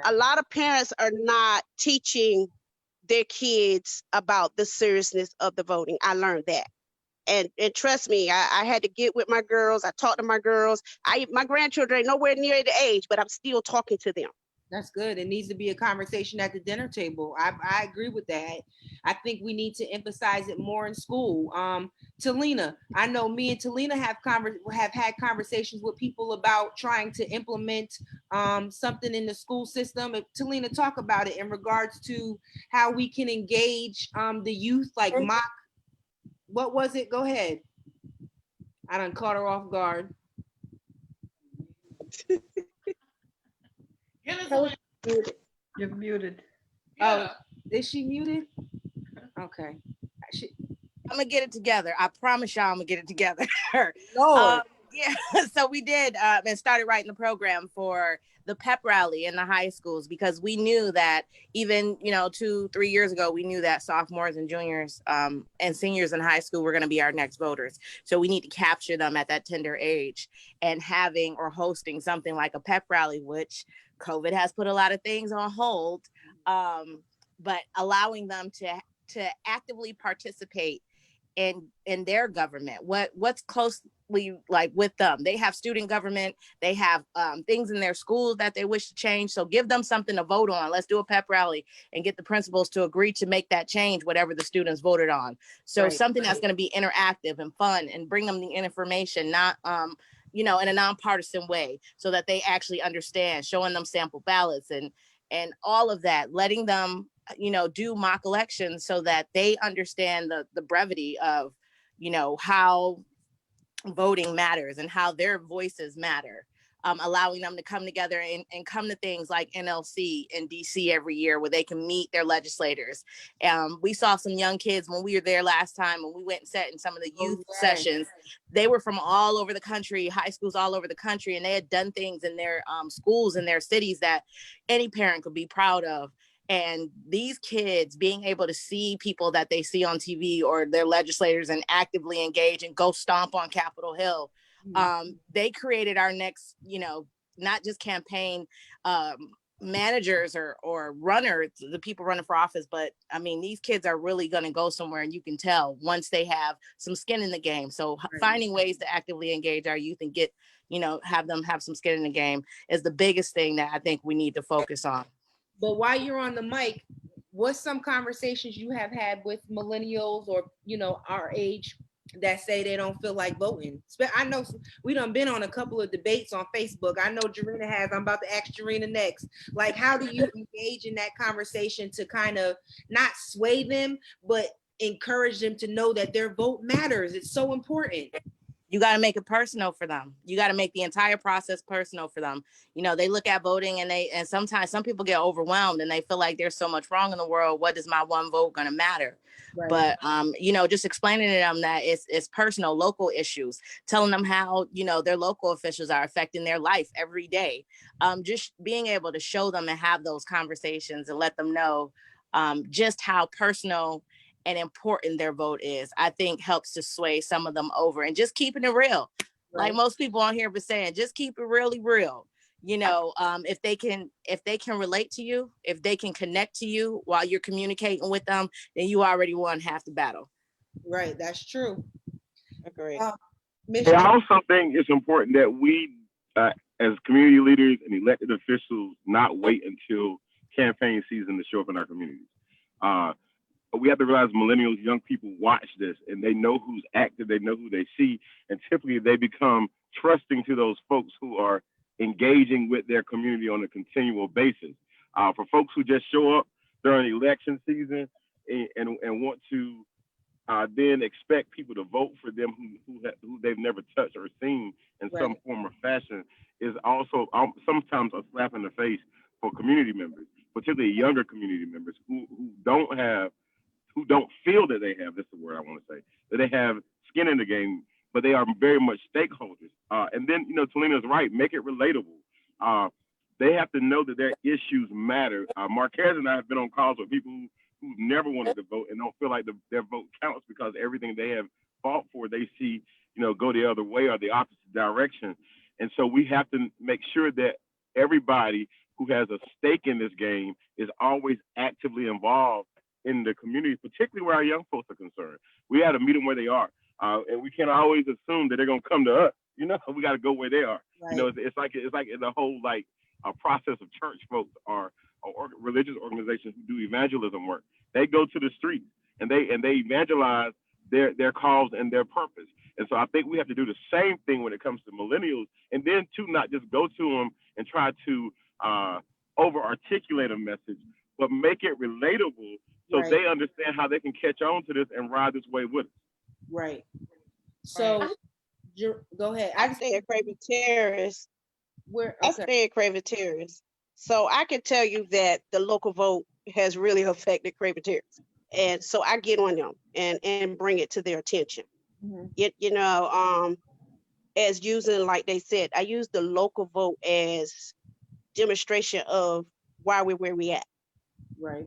a lot of parents are not teaching their kids about the seriousness of the voting. I learned that. And trust me, I had to get with my girls. I talked to my girls. My grandchildren ain't nowhere near the age, but I'm still talking to them. That's good. It needs to be a conversation at the dinner table. I agree with that. I think we need to emphasize it more in school. Talina, I know me and Talina have had conversations with people about trying to implement something in the school system. Talina, talk about it in regards to how we can engage the youth, like mock. What was it? Go ahead. I done caught her off guard. You're muted. Oh, is she muted? Okay. I'm gonna get it together. I promise y'all I'm gonna get it together. Lord. Yeah, so we did and started writing the program for the pep rally in the high schools because we knew that even 2-3 years ago we knew that sophomores and juniors and seniors in high school were going to be our next voters. So we need to capture them at that tender age, and having or hosting something like a pep rally, which COVID has put a lot of things on hold, but allowing them to actively participate in their government. What's closely like with them? They have student government. They have things in their schools that they wish to change. So give them something to vote on. Let's do a pep rally and get the principals to agree to make that change, whatever the students voted on. So something that's going to be interactive and fun and bring them the information, not in a nonpartisan way, so that they actually understand, showing them sample ballots and all of that, letting them do mock elections so that they understand the brevity of how voting matters and how their voices matter. Allowing them to come together and come to things like NLC in DC every year where they can meet their legislators. We saw some young kids when we were there last time, when we went and sat in some of the youth sessions. They were from all over the country, high schools all over the country, and they had done things in their schools in their cities that any parent could be proud of. And these kids being able to see people that they see on TV or their legislators and actively engage and go stomp on Capitol Hill. They created our next, not just campaign managers or runners, the people running for office, but I mean, these kids are really going to go somewhere, and you can tell once they have some skin in the game. So finding ways to actively engage our youth and get, have them have some skin in the game is the biggest thing that I think we need to focus on. But while you're on the mic, what's some conversations you have had with millennials or, our age that say they don't feel like voting. I know we done been on a couple of debates on Facebook. I know Jarena has. I'm about to ask Jarena next. Like, how do you engage in that conversation to kind of not sway them, but encourage them to know that their vote matters? It's so important. You got to make it personal for them. You got to make the entire process personal for them. You know, they look at voting and sometimes some people get overwhelmed and they feel like there's so much wrong in the world. What is my one vote going to matter? Right. But, you know, just explaining to them that it's personal, local issues, telling them how, you know, their local officials are affecting their life every day. Just being able to show them and have those conversations and let them know just how personal and important their vote is, I think helps to sway some of them over, and just keeping it real. Right. Like most people on here been saying, just keep it really real. You know, if they can relate to you, if they can connect to you while you're communicating with them, then you already won half the battle. Right, that's true. Agree. I also think it's important that we, as community leaders and elected officials, not wait until campaign season to show up in our communities. But we have to realize millennials, young people watch this and they know who's active, they know who they see, and typically they become trusting to those folks who are engaging with their community on a continual basis. For folks who just show up during election season and want to then expect people to vote for them who they've never touched or seen in some form or fashion is also sometimes a slap in the face for community members, particularly younger community members who don't feel that they have, this is the word I want to say, that they have skin in the game, but they are very much stakeholders. And then, you know, Talena's right, make it relatable. They have to know that their issues matter. Marquez and I have been on calls with people who never wanted to vote and don't feel like their vote counts because everything they have fought for, they see, you know, go the other way or the opposite direction. And so we have to make sure that everybody who has a stake in this game is always actively involved in the community, particularly where our young folks are concerned. We had to meet them where they are. And we can't always assume that they're going to come to us. You know, we got to go where they are. Right. You know, it's like the whole process of church folks or religious organizations who do evangelism work. They go to the streets and they evangelize their cause and their purpose. And so I think we have to do the same thing when it comes to millennials, and then to not just go to them and try to over articulate a message, but make it relatable so they understand how they can catch on to this and ride this way with us. Right. So go ahead. I stay at Craven Terrace. I stay at Craven Terrace. So I can tell you that the local vote has really affected Craven Terrace. And so I get on them and bring it to their attention. Mm-hmm. As using, like they said, I use the local vote as demonstration of why we're where we at. Right.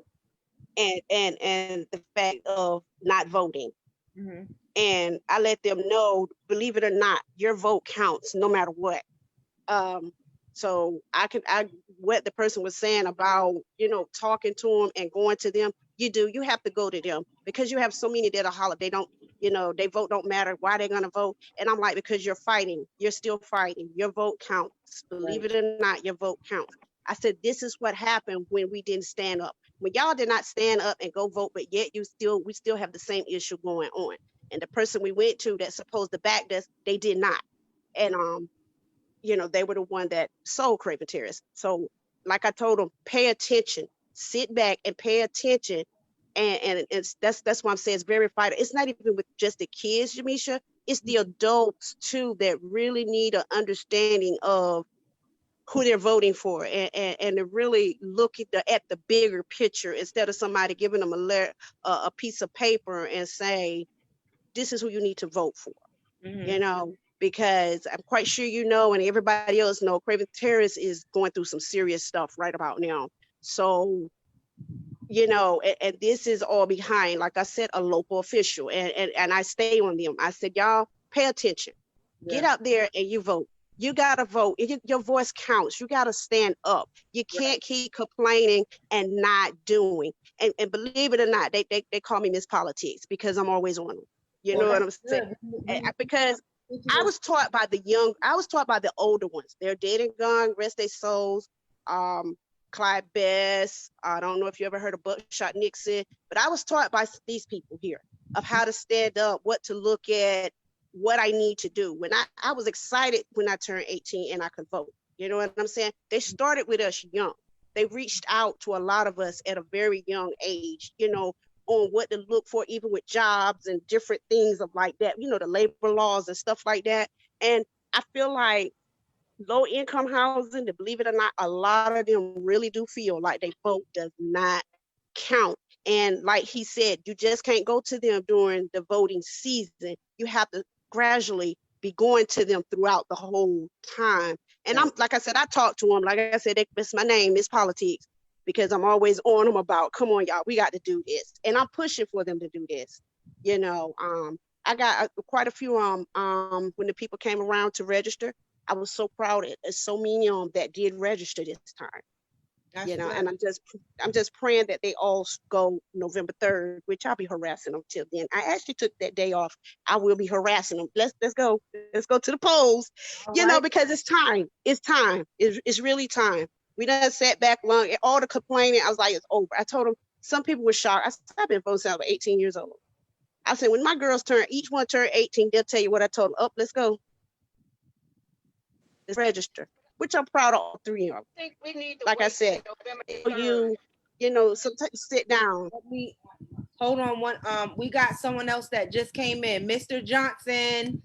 And the fact of not voting. Mm-hmm. And I let them know, believe it or not, your vote counts no matter what. So what the person was saying about, talking to them and going to them, you have to go to them because you have so many that are holler. They don't, they vote don't matter. Why they're going to vote? And I'm like, because you're fighting, you're still fighting. Your vote counts. Believe it or not, your vote counts. I said, this is what happened when we didn't stand up. When y'all did not stand up and go vote, but yet we still have the same issue going on. And the person we went to that's supposed to back us, they did not. And, they were the one that sold Craven Terrace. So like I told them, pay attention, sit back and pay attention. And that's why I'm saying it's very vital. It's not even with just the kids, Jamisha, it's the adults too that really need an understanding of who they're voting for and to really look at the bigger picture instead of somebody giving them a piece of paper and say, this is who you need to vote for, because I'm quite sure and everybody else know Craven Terrace is going through some serious stuff right about now. So, and this is all behind, like I said, a local official. And I stay on them. I said, y'all pay attention. Yeah. Get out there and you vote. You got to vote. Your voice counts. You got to stand up. You can't keep complaining and not doing. And believe it or not, they call me Miss Politics because I'm always on them. You know what I'm saying? Because I was taught by the older ones. They're dead and gone, rest their souls. Clyde Best. I don't know if you ever heard of Buckshot Nixon, but I was taught by these people here. of how to stand up, what to look at, what I need to do. When I was excited when I turned 18 and I could vote. You know what I'm saying? They started with us young. They reached out to a lot of us at a very young age, you know, on what to look for, even with jobs and different things of like that, you know, the labor laws and stuff like that. And I feel like low income housing, to believe it or not, a lot of them really do feel like their vote does not count. And like he said, you just can't go to them during the voting season. You have to gradually be going to them throughout the whole time. And I'm, like I said, I talk to them. Like I said, that's my name, Miss Politics, because I'm always on them about, come on, y'all, we got to do this. And I'm pushing for them to do this. You know, I got quite a few when the people came around to register. I was so proud of so many of them that did register this time. That's You know, good. and I'm just praying that they all go November 3rd, which I'll be harassing them till then. I actually took that day off. I will be harassing them. Let's go to the polls, you know, because it's time. It's time. It's really time. We done sat back long. All the complaining, I was like, it's over. I told them, some people were shocked. I said, I've been voting since I was 18 years old. I said, when my girls each one turn 18, they'll tell you what I told them. Let's go. Let's register. Which I'm proud of all three of them. I think we need to Like I wait said, till November 3rd. you know, sometimes sit down. Hold on one. We got someone else that just came in. Mr. Johnson,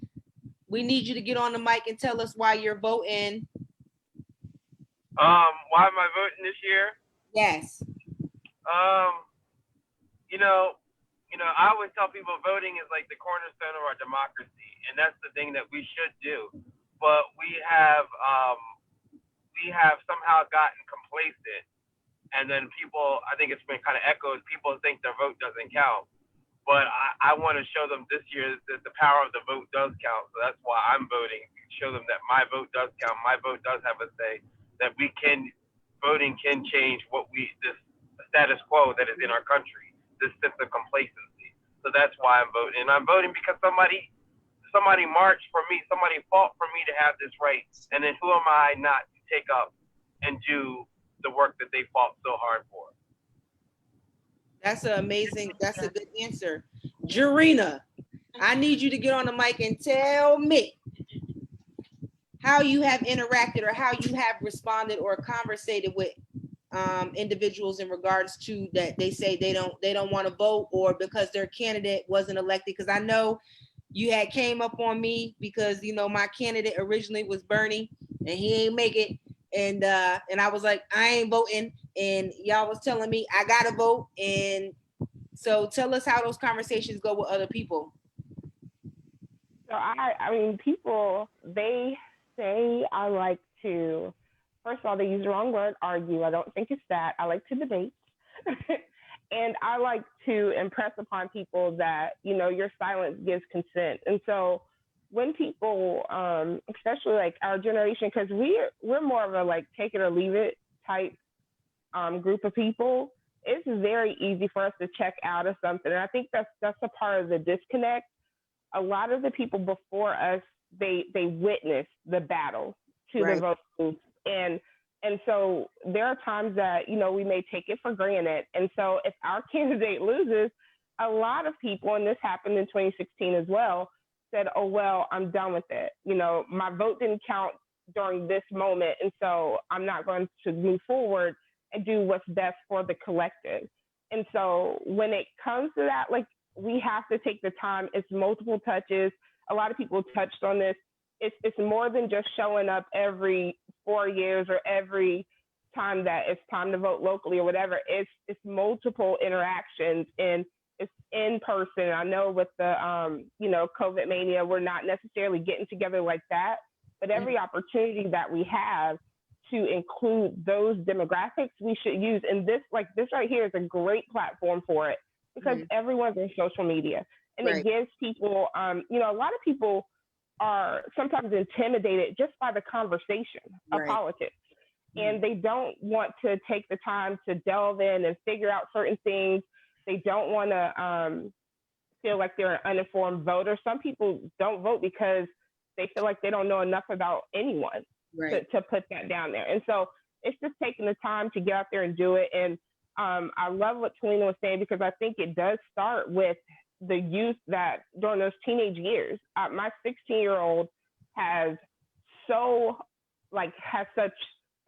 we need you to get on the mic and tell us why you're voting. Why am I voting this year? Yes. I always tell people voting is like the cornerstone of our democracy, and that's the thing that we should do. But we have somehow gotten complacent, and then people, I think it's been kind of echoed, people think their vote doesn't count. But I want to show them this year that the power of the vote does count. So that's why I'm voting. Show them that my vote does count. My vote does have a say. That voting can change this status quo that is in our country. This sense of complacency. So that's why I'm voting. And I'm voting because somebody marched for me. Somebody fought for me to have this right. And then who am I not to take up and do the work that they fought so hard for? That's a good answer. Jarena, I need you to get on the mic and tell me how you have interacted or how you have responded or conversated with individuals in regards to that they say they don't want to vote or because their candidate wasn't elected. Because I know you had came up on me because, you know, my candidate originally was Bernie and he ain't make it. And I was like, I ain't voting. And y'all was telling me I gotta vote. And so tell us how those conversations go with other people. So I mean, people, they say I like to, first of all, they use the wrong word, argue. I don't think it's that. I like to debate. And I like to impress upon people that, you know, your silence gives consent. And so when people, especially like our generation, because we're more of a like take it or leave it type group of people, it's very easy for us to check out of something. And I think that's a part of the disconnect. A lot of the people before us, they witnessed the battle to the vote booth. And so there are times that, you know, we may take it for granted. And so if our candidate loses, a lot of people, and this happened in 2016 as well, said, oh, well, I'm done with it. You know, my vote didn't count during this moment. And so I'm not going to move forward and do what's best for the collective. And so when it comes to that, like, we have to take the time. It's multiple touches. A lot of people touched on this. It's more than just showing up every 4 years or every time that it's time to vote locally or whatever. It's multiple interactions and it's in person. I know with the COVID mania, we're not necessarily getting together like that, but every opportunity that we have to include those demographics, we should use. And this right here is a great platform for it because everyone's on social media and it gives people, a lot of people are sometimes intimidated just by the conversation of politics. And they don't want to take the time to delve in and figure out certain things. They don't want to feel like they're an uninformed voter. Some people don't vote because they feel like they don't know enough about anyone to put that down there. And so it's just taking the time to get out there and do it. And I love what Talina was saying because I think it does start with the youth that during those teenage years, my 16-year-old has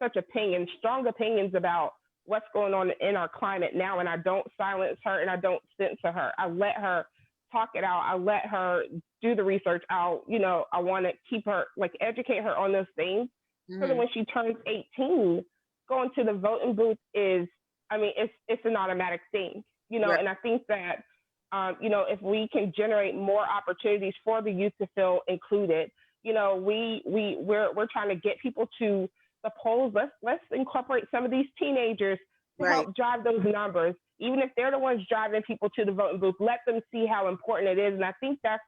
such opinions, strong opinions about what's going on in our climate now, and I don't silence her and I don't censor her. I let her talk it out. I let her do the research. I want to keep her, educate her on those things, so that when she turns 18, going to the voting booth is, it's an automatic thing, right. And I think that, if we can generate more opportunities for the youth to feel included, we're trying to get people to the polls. Let's incorporate some of these teenagers to Right. help drive those numbers. Even if they're the ones driving people to the voting booth, let them see how important it is. And I think that's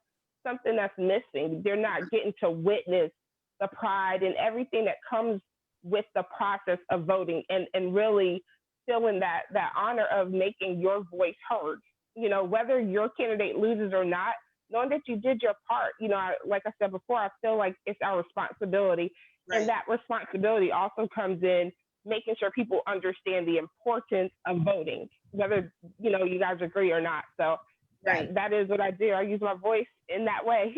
something that's missing. They're not getting to witness the pride and everything that comes with the process of voting, and really feeling that honor of making your voice heard. Whether your candidate loses or not, knowing that you did your part. Like I said before, I feel like it's our responsibility. Right. And that responsibility also comes in making sure people understand the importance of voting, whether, you guys agree or not. So right. that is what I do. I use my voice in that way.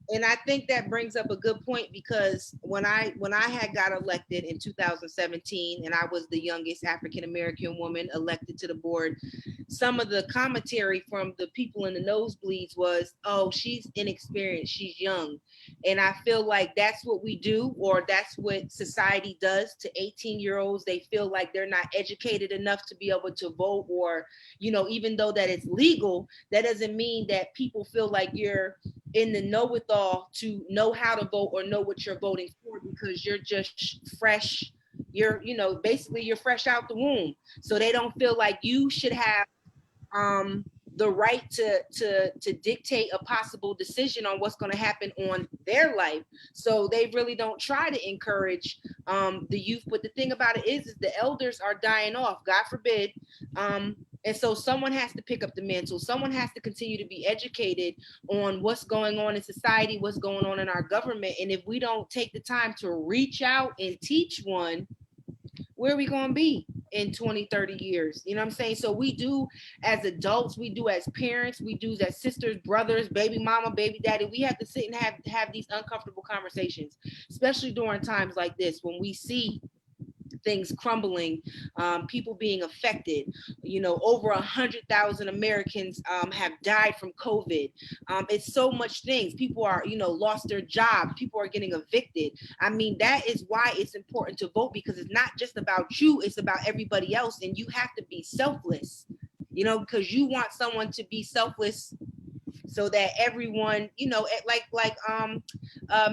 And I think that brings up a good point, because when I had got elected in 2017, and I was the youngest African-American woman elected to the board, some of the commentary from the people in the nosebleeds was, oh, she's inexperienced, she's young. And I feel like that's what we do, or that's what society does to 18-year-olds. They feel like they're not educated enough to be able to vote, or, even though that it's legal, that doesn't mean that people feel like you're in the know-it-all to know how to vote or know what you're voting for, because you're just fresh. You're, basically you're fresh out the womb. So they don't feel like you should have the right to dictate a possible decision on what's going to happen on their life. So they really don't try to encourage the youth. But the thing about it is the elders are dying off, God forbid. And so someone has to pick up the mantle. Someone has to continue to be educated on what's going on in society, what's going on in our government. And if we don't take the time to reach out and teach one, where are we going to be in 20, 30 years? You know what I'm saying? So we do as adults, we do as parents, we do as sisters, brothers, baby mama, baby daddy. We have to sit and have these uncomfortable conversations, especially during times like this, when we see things crumbling, people being affected. Over 100,000 Americans have died from COVID. It's so much things. People are, lost their jobs. People are getting evicted. That is why it's important to vote, because it's not just about you, it's about everybody else. And you have to be selfless, because you want someone to be selfless so that everyone, like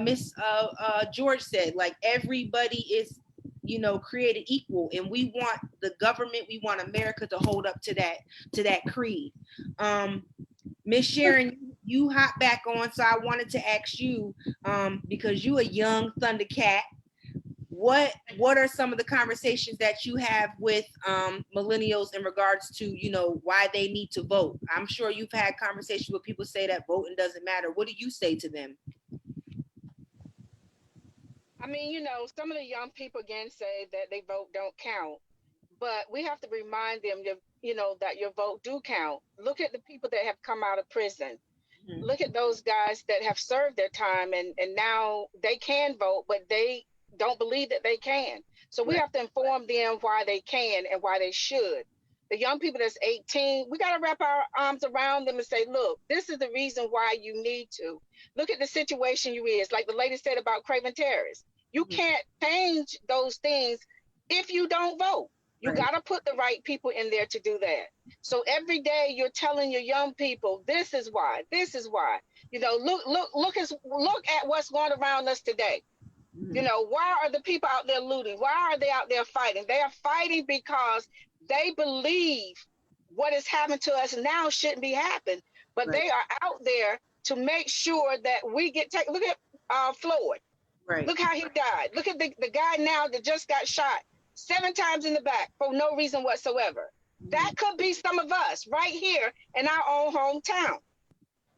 Miss George said, like everybody is, created equal, and we want the government, we want America to hold up to that creed. Miss Sharon, you hop back on, so I wanted to ask you, because you a young Thundercat, what are some of the conversations that you have with millennials in regards to, why they need to vote? I'm sure you've had conversations with people say that voting doesn't matter. What do you say to them? Some of the young people again say that they vote don't count, but we have to remind them that your vote do count. Look at the people that have come out of prison. Mm-hmm. Look at those guys that have served their time and now they can vote, but they don't believe that they can. So we have to inform them why they can and why they should. The young people that's 18, we got to wrap our arms around them and say, look, this is the reason why you need to. Look at the situation you is. Like the lady said about Craven Terrace. You can't change those things if you don't vote. You got to put the right people in there to do that. So every day you're telling your young people, this is why. Look at what's going around us today. Why are the people out there looting? Why are they out there fighting? They are fighting because they believe what is happening to us now shouldn't be happening, but they are out there to make sure that we get taken. Look at Floyd. Right. Look how he died. Look at the guy now that just got shot 7 times in the back for no reason whatsoever. That could be some of us right here in our own hometown.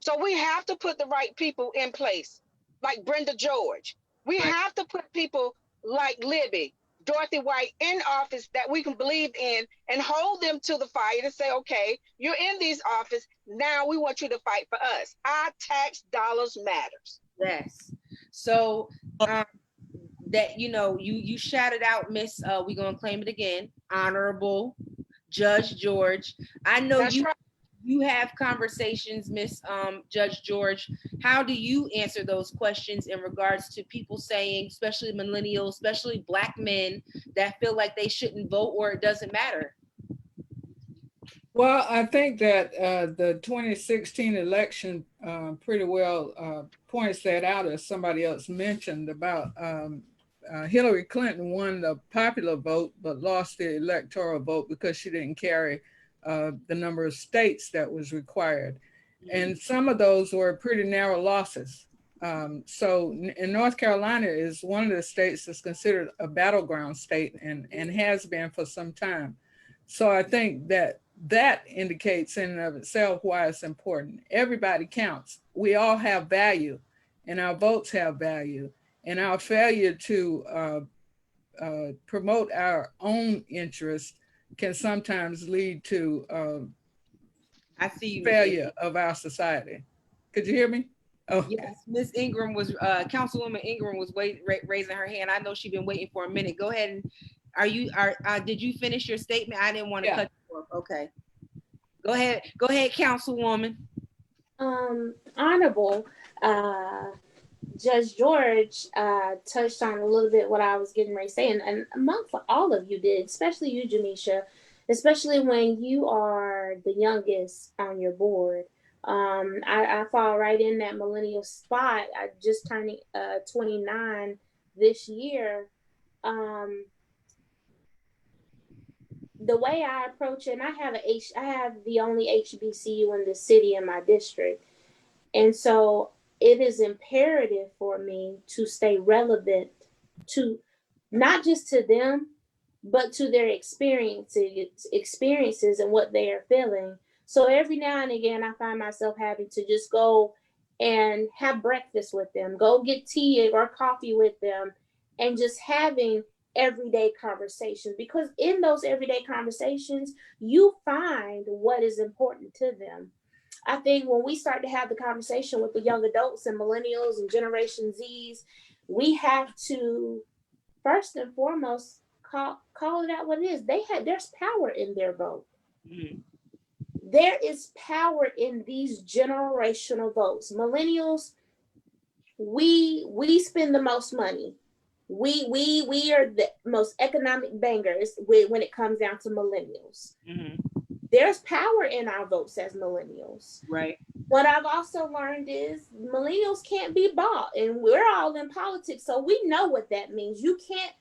So we have to put the right people in place, like Brenda George. We have to put people like Libby, Dorothy White in office that we can believe in and hold them to the fire to say, okay, you're in these office. Now we want you to fight for us. Our tax dollars matters. Yes. So that, you shouted out Miss, we gonna claim it again, Honorable Judge George. I know That's right. You have conversations, Miss Judge George. How do you answer those questions in regards to people saying, especially millennials, especially Black men, that feel like they shouldn't vote or it doesn't matter? Well, I think that the 2016 election pretty well points that out, as somebody else mentioned about Hillary Clinton won the popular vote, but lost the electoral vote because she didn't carry the number of states that was required. And some of those were pretty narrow losses. So in North Carolina is one of the states that's considered a battleground state and has been for some time. So I think that indicates in and of itself why it's important. Everybody counts. We all have value and our votes have value, and our failure to promote our own interest can sometimes lead to failure of our society. Could you hear me? Oh, yes. Miss Ingram was, Councilwoman Ingram was raising her hand. I know she's been waiting for a minute. Go ahead and did you finish your statement? I didn't want to cut you off. Okay. Go ahead, Councilwoman. Honorable Judge George touched on a little bit what I was getting ready to say, and amongst all of you did, especially you, Jamisha, especially when you are the youngest on your board. I fall right in that millennial spot. I just turning 29 this year. The way I approach it, and I have the only HBCU in the city in my district, and so it is imperative for me to stay relevant to not just to them, but to their experiences and what they are feeling. So every now and again, I find myself having to just go and have breakfast with them, go get tea or coffee with them, and just having everyday conversations, because in those everyday conversations, you find what is important to them. I think when we start to have the conversation with the young adults and millennials and Generation Zs, we have to first and foremost call it out what it is. There's power in their vote. Mm-hmm. There is power in these generational votes. Millennials, we spend the most money. We are the most economic bangers when it comes down to millennials. Mm-hmm. There's power in our votes as millennials. Right. What I've also learned is millennials can't be bought, and we're all in politics, so we know what that means. You can't.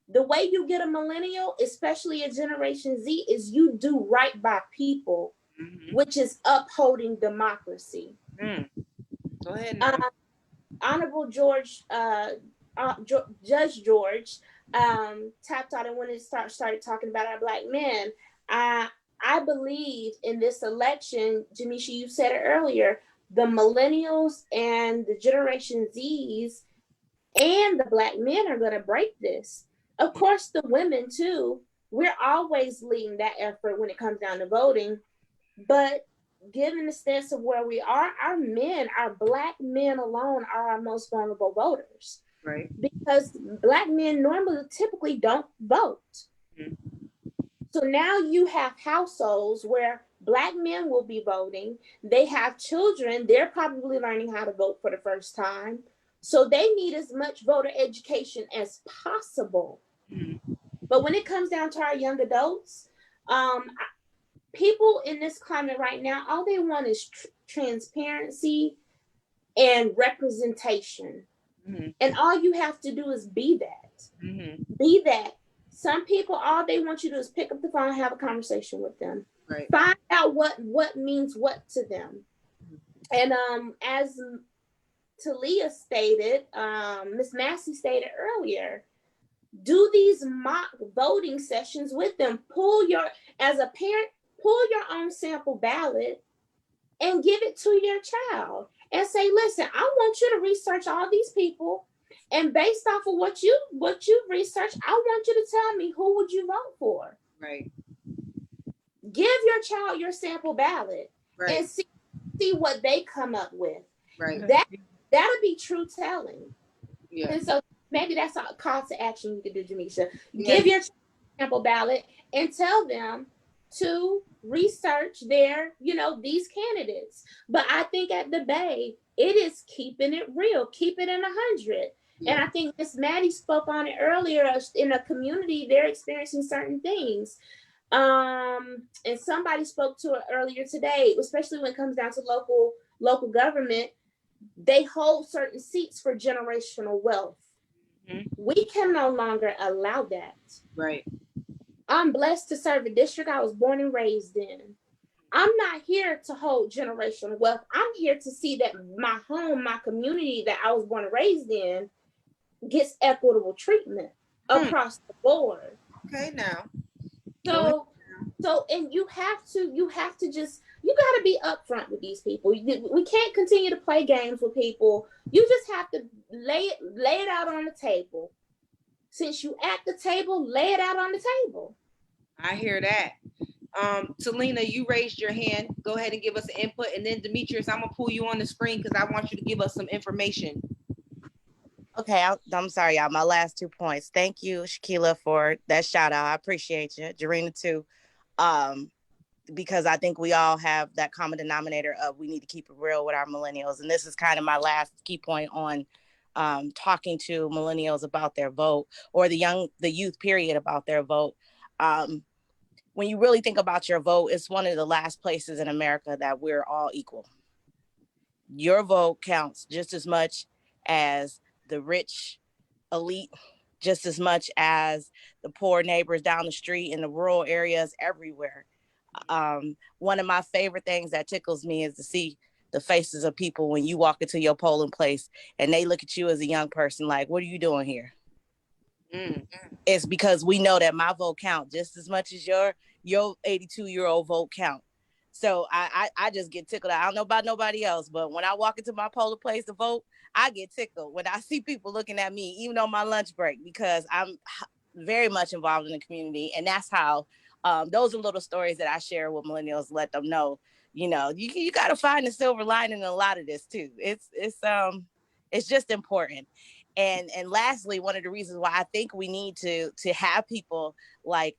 The way you get a millennial, especially a Generation Z, is you do right by people, mm-hmm. which is upholding democracy. Mm. Go ahead now. Honorable Judge George tapped on it when it started talking about our Black men. I believe in this election, Jamisha, you said it earlier, the millennials and the Generation Zs and the Black men are going to break this. Of course, the women too. We're always leading that effort when it comes down to voting. But given the stance of where we are, our men, our Black men alone are our most vulnerable voters. Right. Because Black men typically don't vote. Mm-hmm. So now you have households where Black men will be voting. They have children. They're probably learning how to vote for the first time. So they need as much voter education as possible. Mm-hmm. But when it comes down to our young adults, people in this climate right now, all they want is transparency and representation. Mm-hmm. And all you have to do is be that. Mm-hmm. Be that. Some people, all they want you to do is pick up the phone and have a conversation with them. Right. Find out what means what to them. And as Talia stated, Miss Massey stated earlier, do these mock voting sessions with them. As a parent, pull your own sample ballot and give it to your child and say, listen, I want you to research all these people And based off of what you researched, I want you to tell me, who would you vote for? Right. Give your child your sample ballot and see what they come up with. Right. That'll be true telling. Yeah. And so maybe that's a call to action you could do, Jamisha. Yeah. Give your sample ballot and tell them to research their, these candidates. But I think at the Bay, it is keeping it real, keep it in 100. Yeah. And I think Miss Maddie spoke on it earlier. In a community, they're experiencing certain things. And somebody spoke to it earlier today, especially when it comes down to local government. They hold certain seats for generational wealth. Mm-hmm. We can no longer allow that. Right. I'm blessed to serve a district I was born and raised in. I'm not here to hold generational wealth. I'm here to see that my home, my community that I was born and raised in gets equitable treatment across the board. Okay, now. So, and you have to just, you got to be upfront with these people. We can't continue to play games with people. You just have to lay it out on the table. Since you at the table, lay it out on the table. I hear that. Selena, you raised your hand. Go ahead and give us an input. And then Demetrius, I'm gonna pull you on the screen because I want you to give us some information. Okay, I'm sorry, y'all. My last 2 points. Thank you, Shakila, for that shout out. I appreciate you. Jarena too. Because I think we all have that common denominator of we need to keep it real with our millennials. And this is kind of my last key point on talking to millennials about their vote, or the youth period about their vote. When you really think about your vote, it's one of the last places in America that we're all equal. Your vote counts just as much as the rich elite, just as much as the poor neighbors down the street in the rural areas everywhere. One of my favorite things that tickles me is to see the faces of people when you walk into your polling place and they look at you as a young person like, what are you doing here? It's because we know that my vote count just as much as your 82-year-old vote count. So I just get tickled. I don't know about nobody else, but when I walk into my polling place to vote, I get tickled when I see people looking at me, even on my lunch break, because I'm very much involved in the community. And that's how those are little stories that I share with millennials, let them know, you got to find the silver lining in a lot of this too. It's just important. And lastly, one of the reasons why I think we need to have people like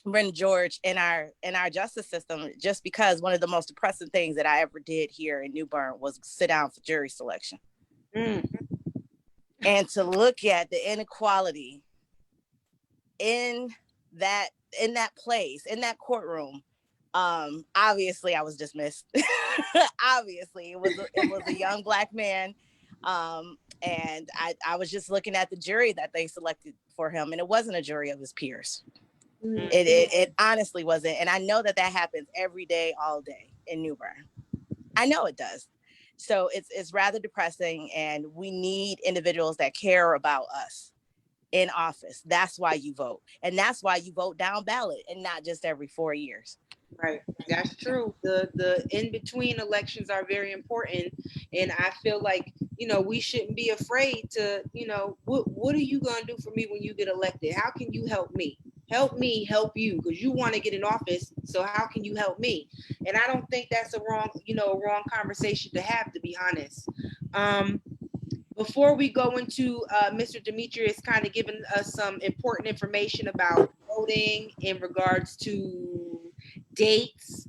Brenda George in our justice system, just because one of the most depressing things that I ever did here in New Bern was sit down for jury selection. And to look at the inequality in that place, in that courtroom. Obviously I was dismissed. Obviously it was a young Black man. And I was just looking at the jury that they selected for him, and it wasn't a jury of his peers. It honestly wasn't. And I know that happens every day, all day in New Bern. I know it does. So it's rather depressing, and we need individuals that care about us in office. That's why you vote. And that's why you vote down ballot and not just every 4 years. Right. That's true. The in-between elections are very important. And I feel like, we shouldn't be afraid to, what are you going to do for me when you get elected? How can you help me? Help me help you, because you want to get in office. So how can you help me? And I don't think that's a wrong conversation to have, to be honest. Before we go into Mr. Demetrius kind of giving us some important information about voting in regards to dates,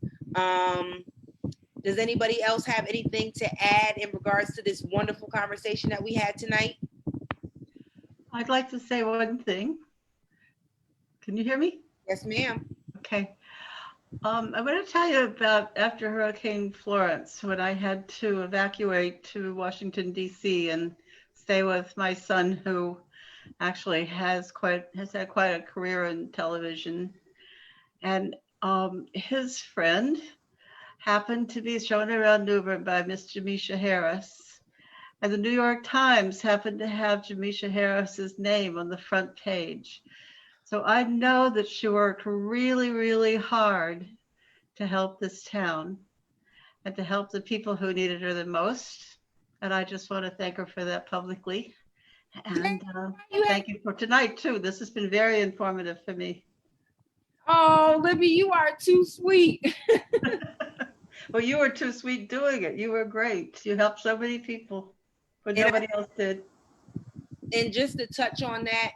does anybody else have anything to add in regards to this wonderful conversation that we had tonight? I'd like to say one thing. Can you hear me? Yes, ma'am. Okay. I'm going to tell you about after Hurricane Florence, when I had to evacuate to Washington, D.C. and stay with my son, who actually has had quite a career in television. And his friend happened to be shown around New Bern by Miss Jamisha Harris. And the New York Times happened to have Jamisha Harris's name on the front page. So I know that she worked really, really hard to help this town and to help the people who needed her the most. And I just want to thank her for that publicly. And thank you for tonight too. This has been very informative for me. Oh, Libby, you are too sweet. Well, you were too sweet doing it. You were great. You helped so many people, but nobody else did. And just to touch on that,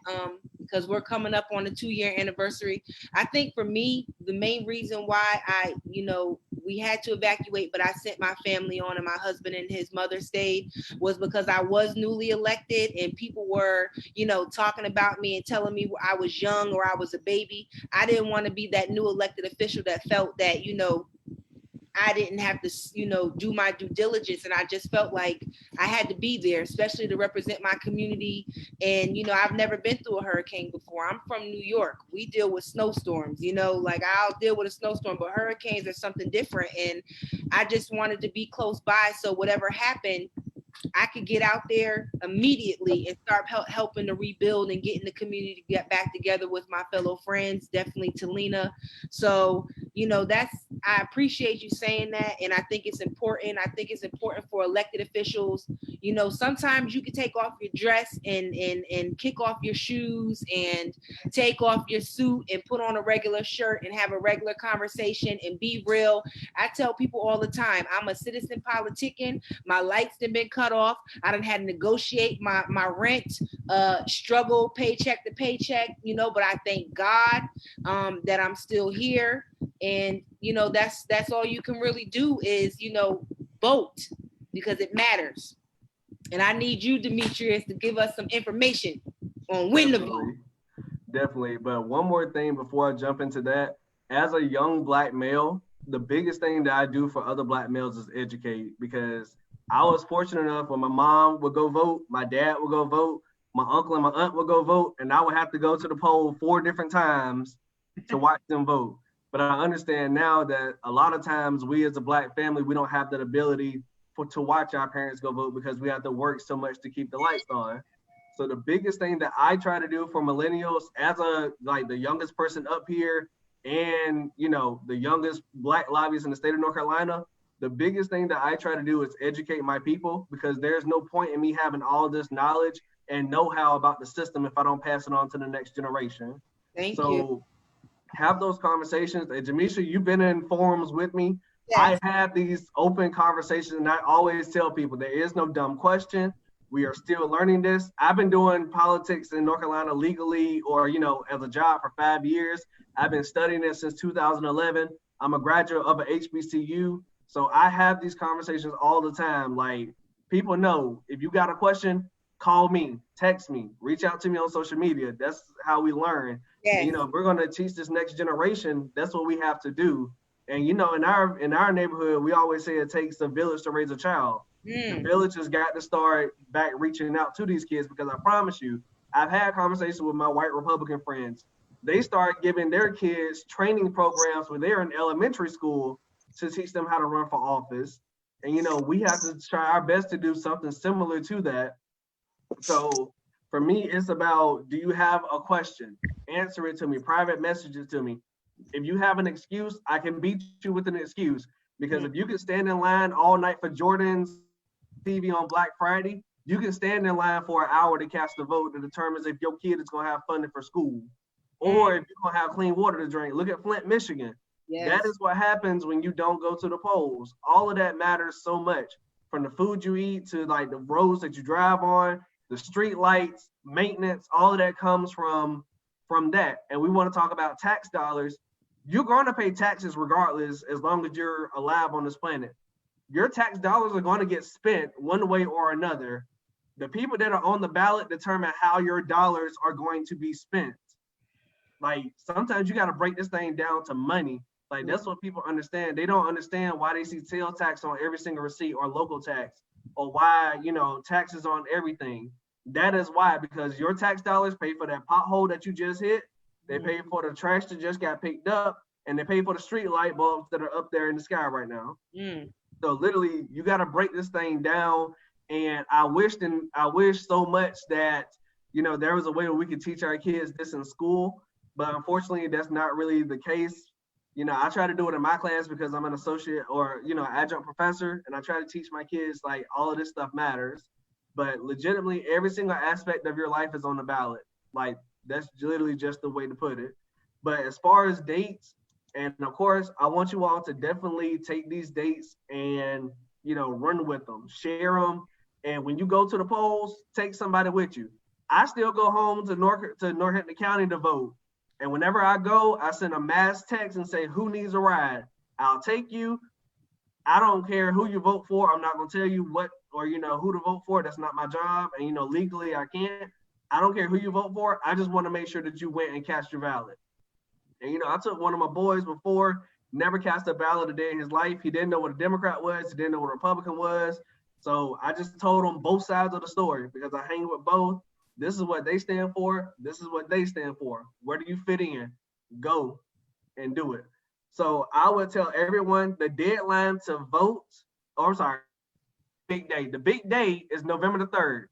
because we're coming up on the 2-year anniversary, I think for me, the main reason why we had to evacuate, but I sent my family on and my husband and his mother stayed, was because I was newly elected and people were, talking about me and telling me I was young or I was a baby. I didn't want to be that new elected official that felt that, I didn't have to, do my due diligence. And I just felt like I had to be there, especially to represent my community. And, I've never been through a hurricane before. I'm from New York. We deal with snowstorms, like I'll deal with a snowstorm, but hurricanes are something different. And I just wanted to be close by. So whatever happened, I could get out there immediately and start helping to rebuild and getting the community to get back together with my fellow friends, definitely Talina. So, I appreciate you saying that. And I think it's important. I think it's important for elected officials. Sometimes you can take off your dress and kick off your shoes and take off your suit and put on a regular shirt and have a regular conversation and be real. I tell people all the time, I'm a citizen Politick'N. My lights have been cut off. I done had to negotiate my rent, struggle paycheck to paycheck, but I thank God that I'm still here. And, that's all you can really do is, vote, because it matters. And I need you, Demetrius, to give us some information on when to vote. Definitely. But one more thing before I jump into that. As a young Black male, the biggest thing that I do for other Black males is educate, because I was fortunate enough when my mom would go vote, my dad would go vote, my uncle and my aunt would go vote, and I would have to go to the poll 4 different times to watch them vote. But I understand now that a lot of times we as a Black family, we don't have that ability to watch our parents go vote because we have to work so much to keep the lights on. So the biggest thing that I try to do for millennials, as the youngest person up here and, the youngest Black lobbyist in the state of North Carolina, the biggest thing that I try to do is educate my people, because there's no point in me having all this knowledge and know-how about the system if I don't pass it on to the next generation. Thank you. Have those conversations. And Jamisha, you've been in forums with me. Yes. I have these open conversations, and I always tell people there is no dumb question. We are still learning this. I've been doing politics in North Carolina legally or, as a job for 5 years. I've been studying it since 2011. I'm a graduate of an HBCU. So I have these conversations all the time. Like, people know, if you got a question, call me, text me, reach out to me on social media. That's how we learn. Yes. And, if we're going to teach this next generation, that's what we have to do. And, in our neighborhood, we always say it takes a village to raise a child. The village has got to start back reaching out to these kids, because I promise you, I've had conversations with my white Republican friends. They start giving their kids training programs when they're in elementary school to teach them how to run for office. And, we have to try our best to do something similar to that. So for me, it's about, do you have a question? Answer it to me, private messages to me. If you have an excuse, I can beat you with an excuse. Because if you can stand in line all night for Jordan's TV on Black Friday, you can stand in line for an hour to cast a vote that determines if your kid is going to have funding for school or if you're going to have clean water to drink. Look at Flint, Michigan. Yes. That is what happens when you don't go to the polls. All of that matters so much, from the food you eat to the roads that you drive on, the street lights, maintenance, all of that comes from that. And we want to talk about tax dollars. You're going to pay taxes regardless, as long as you're alive on this planet. Your tax dollars are going to get spent one way or another. The people that are on the ballot determine how your dollars are going to be spent. Sometimes you got to break this thing down to money. That's what people understand. They don't understand why they see sales tax on every single receipt or local tax, or why, taxes on everything. That is why, because your tax dollars pay for that pothole that you just hit. They pay for the trash that just got picked up, and they pay for the street light bulbs that are up there in the sky right now. So literally, you got to break this thing down. And I wish so much that, there was a way where we could teach our kids this in school, but unfortunately, that's not really the case. I try to do it in my class because I'm an associate or, adjunct professor, and I try to teach my kids all of this stuff matters. but legitimately every single aspect of your life is on the ballot. Like, that's literally just the way to put it. But as far as dates, and of course, I want you all to definitely take these dates and, you know, run with them, share them. And when you go to the polls, take somebody with you. I still go home to Northampton County to vote. And whenever I go, I send a mass text and say, who needs a ride? I'll take you. I don't care who you vote for. I'm not going to tell you what, or, you know, who to vote for. That's not my job. And, you know, legally I can't. I don't care who you vote for. I just want to make sure that you went and cast your ballot. And, you know, I took one of my boys before, never cast a ballot a day in his life. He didn't know what a Democrat was. He didn't know what a Republican was. So I just told him both sides of the story because I hang with both. This is what they stand for. This is what they stand for. Where do you fit in? Go and do it. So I would tell everyone the deadline to vote, big day. The big day is November the 3rd.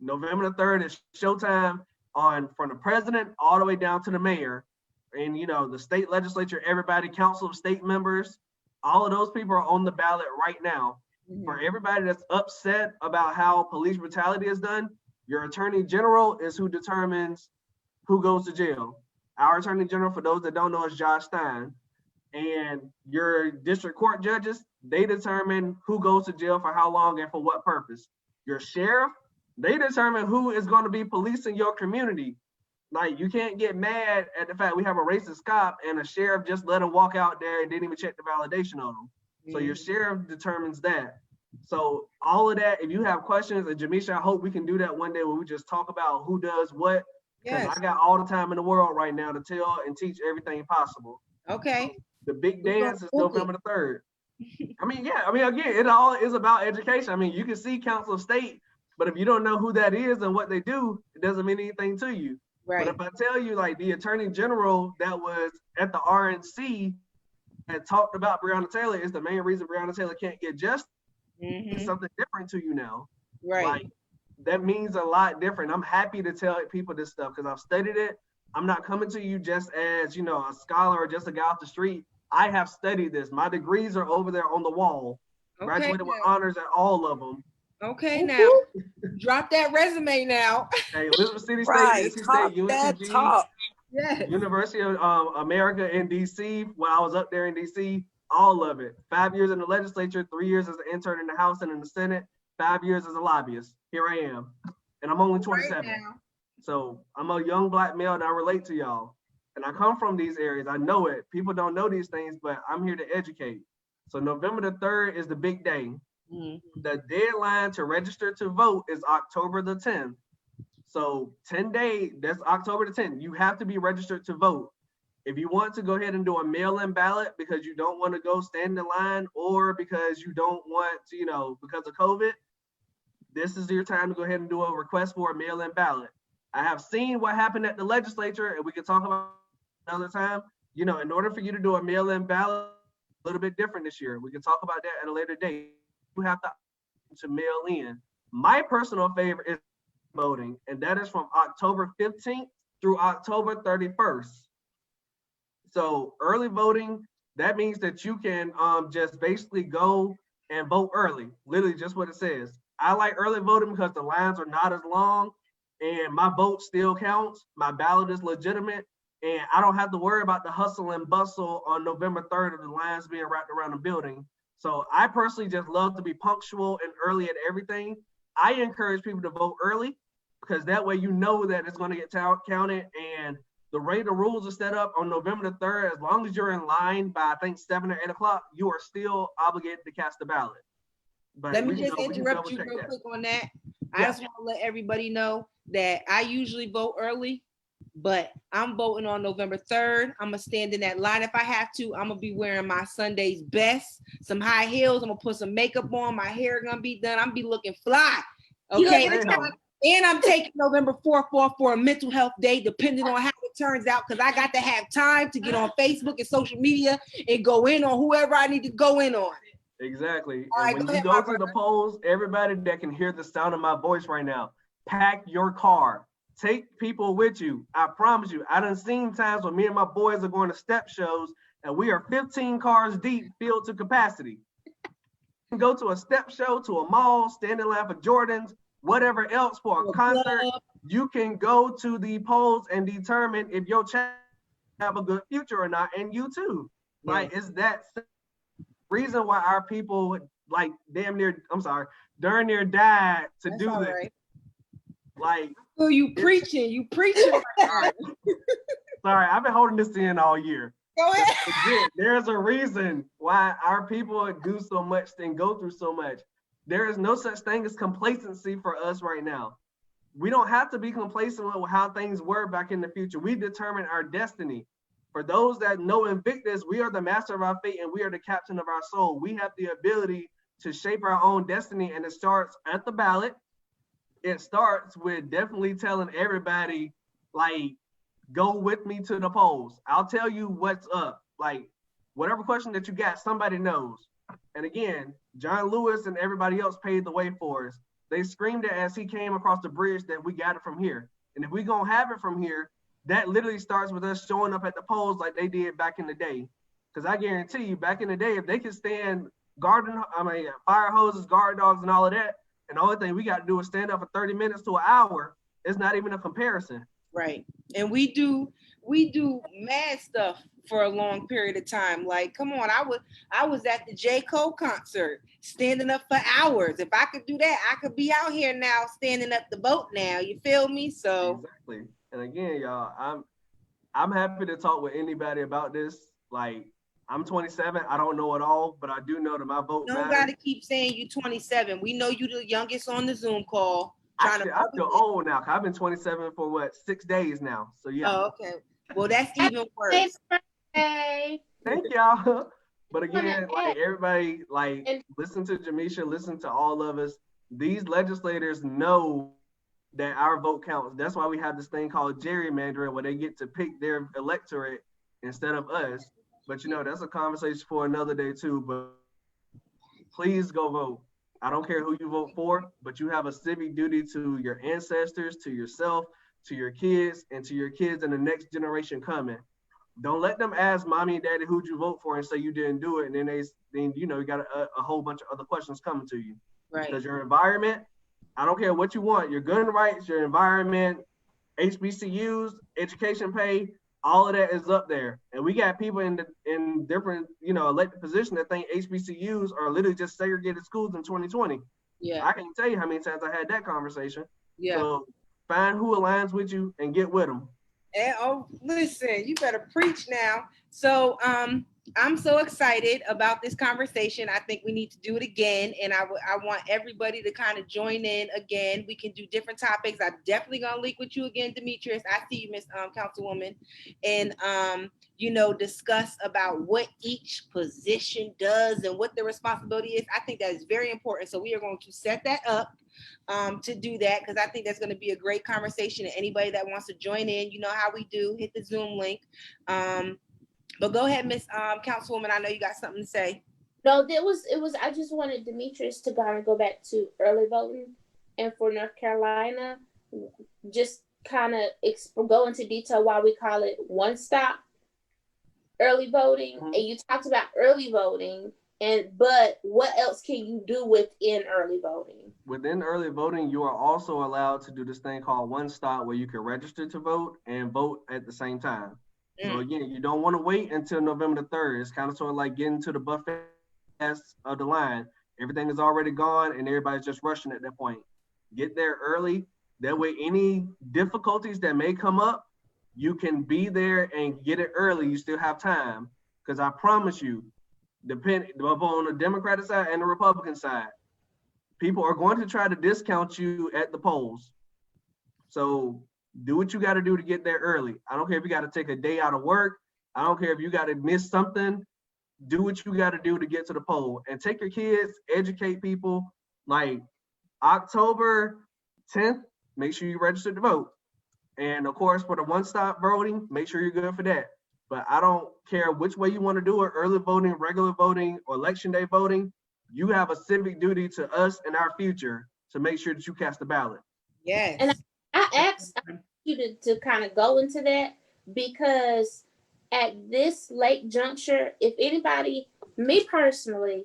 November the 3rd is showtime from the president all the way down to the mayor. And, you know, the state legislature, everybody, council of state members, all of those people are on the ballot right now. For everybody that's upset about how police brutality is done, your attorney general is who determines who goes to jail. Our attorney general, for those that don't know, is Josh Stein. And your district court judges, they determine who goes to jail for how long and for what purpose. Your sheriff, they determine who is going to be policing your community. Like, you can't get mad at the fact we have a racist cop and a sheriff just let him walk out there and didn't even check the validation on him. So your sheriff determines that. So all of that, if you have questions, and Jamisha, I hope we can do that one day where we just talk about who does what. Because I got all the time in the world right now to tell and teach everything possible. Okay. So the big dance is November the 3rd. Again, it all is about education. I mean, you can see Council of State, but if you don't know who that is and what they do, it doesn't mean anything to you. Right. But if I tell you, like, the attorney general that was at the RNC and talked about Breonna Taylor is the main reason Breonna Taylor can't get justice, it's something different to you now. Right. Like, that means a lot different. I'm happy to tell people this stuff because I've studied it. I'm not coming to you just as, you know, a scholar or just a guy off the street. I have studied this. My degrees are over there on the wall. Okay, graduated with honors at all of them. Okay, now drop that resume now. Hey, Elizabeth City State, NC State, UNCG, yes. University of America in DC. When I was up there in DC, all of it. 5 years in the legislature, 3 years as an intern in the House and in the Senate, 5 years as a lobbyist. Here I am, and I'm only 27. Right, so I'm a young Black male, and I relate to y'all. And I come from these areas. I know it. People don't know these things, but I'm here to educate. So November the 3rd is the big day. The deadline to register to vote is October the 10th. So 10 days, that's October the 10th. You have to be registered to vote. If you want to go ahead and do a mail-in ballot because you don't want to go stand in line or because you don't want to, you know, because of COVID, this is your time to go ahead and do a request for a mail-in ballot. I have seen what happened at the legislature, and we can talk about it another time. You know, in order for you to do a mail-in ballot, a little bit different this year. We can talk about that at a later date. You have to mail in. My personal favorite is voting, and that is from October 15th through October 31st. So early voting, that means that you can just basically go and vote early, literally just what it says. I like early voting because the lines are not as long and my vote still counts. My ballot is legitimate and I don't have to worry about the hustle and bustle on November 3rd of the lines being wrapped around the building. So I personally just love to be punctual and early at everything. I encourage people to vote early because that way you know that it's going to get counted, and the way the rules are set up on November the 3rd, as long as you're in line by, I think, 7 or 8 o'clock, you are still obligated to cast the ballot. But let me just interrupt you real quick on that. I just want to let everybody know that I usually vote early, but I'm voting on November 3rd. I'm going to stand in that line if I have to. I'm going to be wearing my Sunday's best, some high heels. I'm going to put some makeup on. My hair going to be done. I'm going to be looking fly. Okay. And I'm taking November 4th off for a mental health day, depending on how it turns out, because I got to have time to get on Facebook and social media and go in on whoever I need to go in on. Exactly. And when you go to the polls, everybody that can hear the sound of my voice right now, pack your car. Take people with you. I promise you, I done seen times when me and my boys are going to step shows and we are 15 cars deep, filled to capacity. Go to a step show, to a mall, stand in line for Jordans, whatever else, for a concert, you can go to the polls and determine if your child have a good future or not, and you too. Like, it's that reason why our people like darn near died to do this. Right. Like, oh, you preaching. Sorry, I've been holding this in all year. Go ahead. Again, there's a reason why our people do so much and go through so much. There is no such thing as complacency for us right now. We don't have to be complacent with how things were back in the future. We determine our destiny. For those that know Invictus, we are the master of our fate and we are the captain of our soul. We have the ability to shape our own destiny, and it starts at the ballot. It starts with definitely telling everybody, like, go with me to the polls. I'll tell you what's up. Like, whatever question that you got, somebody knows. And again, John Lewis and everybody else paved the way for us. They screamed it as he came across the bridge that we got it from here. And if we gonna have it from here, that literally starts with us showing up at the polls like they did back in the day. Because I guarantee you, back in the day, if they could stand fire hoses, guard dogs, and all of that, and the only thing we got to do is stand up for 30 minutes to an hour, it's not even a comparison. Right. And we do mad stuff for a long period of time. Like, come on, I was at the J. Cole concert standing up for hours. If I could do that, I could be out here now standing up the boat now. You feel me? So exactly. And again, y'all, I'm happy to talk with anybody about this. Like, I'm 27. I don't know it all, but I do know that my vote matters. You don't got to keep saying you 27. We know you the youngest on the Zoom call. I feel old now. I've been 27 for 6 days now. So yeah. Oh, okay. Well, that's even worse. Hey. Thank y'all. But again, like, everybody, like, listen to Jamisha, listen to all of us. These legislators know that our vote counts. That's why we have this thing called gerrymandering, where they get to pick their electorate instead of us. But that's a conversation for another day too. But please go vote. I don't care who you vote for, but you have a civic duty to your ancestors, to yourself, to your kids, and to your kids and the next generation coming. Don't let them ask mommy and daddy who'd you vote for and say you didn't do it, and then you got a whole bunch of other questions coming to you. Right. Because your environment, I don't care what you want, your gun rights, your environment, HBCUs, education pay, all of that is up there. And we got people in different, elected positions that think HBCUs are literally just segregated schools in 2020. Yeah. I can't tell you how many times I had that conversation. Yeah. So find who aligns with you and get with them. And, listen, you better preach now. So I'm so excited about this conversation. I think we need to do it again. And I want everybody to kind of join in again. We can do different topics. I'm definitely going to link with you again, Demetrius. I see you, Miss Councilwoman. And, discuss about what each position does and what the responsibility is. I think that is very important. So we are going to set that up to do that, because I think that's going to be a great conversation. And anybody that wants to join in, you know how we do, hit the Zoom link. But go ahead, Miss Councilwoman. I know you got something to say. No, I just wanted Demetrius to go back to early voting, and for North Carolina, just kind of go into detail why we call it one-stop early voting. Mm-hmm. And you talked about early voting, but what else can you do within early voting? Within early voting, you are also allowed to do this thing called one stop, where you can register to vote and vote at the same time. So again, you don't want to wait until November the 3rd. It's kind of sort of like getting to the buffet of the line. Everything is already gone and everybody's just rushing at that point. Get there early. That way, any difficulties that may come up, you can be there and get it early. You still have time. Because I promise you, depending on the Democratic side and the Republican side, people are going to try to discount you at the polls. So do what you got to do to get there early. I don't care if you got to take a day out of work. I don't care if you got to miss something. Do what you got to do to get to the poll. And take your kids, educate people. Like October 10th, make sure you register to vote. And of course, for the one-stop voting, make sure you're good for that. But I don't care which way you want to do it, early voting, regular voting, or election day voting. You have a civic duty to us and our future to make sure that you cast the ballot. Yes. And I asked you to kind of go into that, because at this late juncture, if anybody, me personally,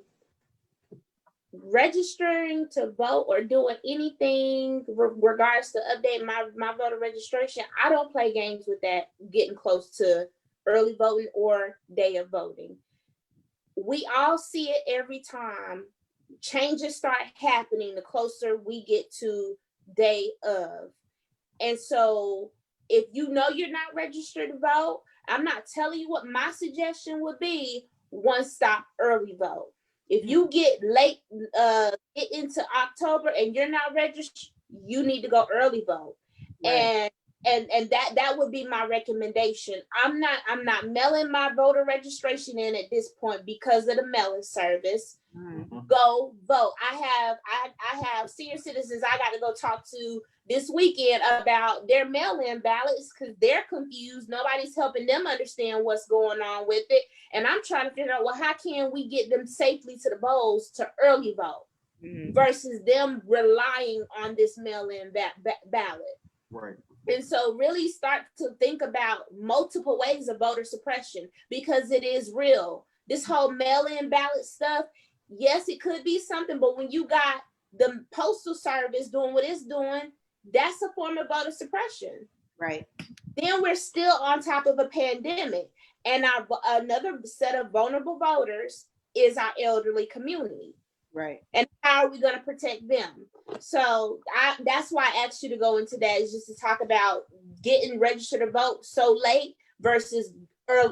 registering to vote or doing anything regards to update my voter registration, I don't play games with that getting close to early voting or day of voting. We all see it every time. Changes start happening the closer we get to day of. And so if you know you're not registered to vote, I'm not telling you what my suggestion would be. One stop early vote. If you get get into October and you're not registered, you need to go early vote. Right. And that would be my recommendation. I'm not mailing my voter registration in at this point because of the mailing service. Mm-hmm. Go vote. I have senior citizens I got to go talk to this weekend about their mail-in ballots because they're confused. Nobody's helping them understand what's going on with it. And I'm trying to figure out, well, how can we get them safely to the polls to early vote versus them relying on this mail-in ballot. Right. And so really start to think about multiple ways of voter suppression because it is real. This whole mail-in ballot stuff, yes, it could be something, but when you got the postal service doing what it's doing, that's a form of voter suppression. Right. Then we're still on top of a pandemic. And another set of vulnerable voters is our elderly community. Right. And how are we going to protect them? So that's why I asked you to go into that, is just to talk about getting registered to vote so late versus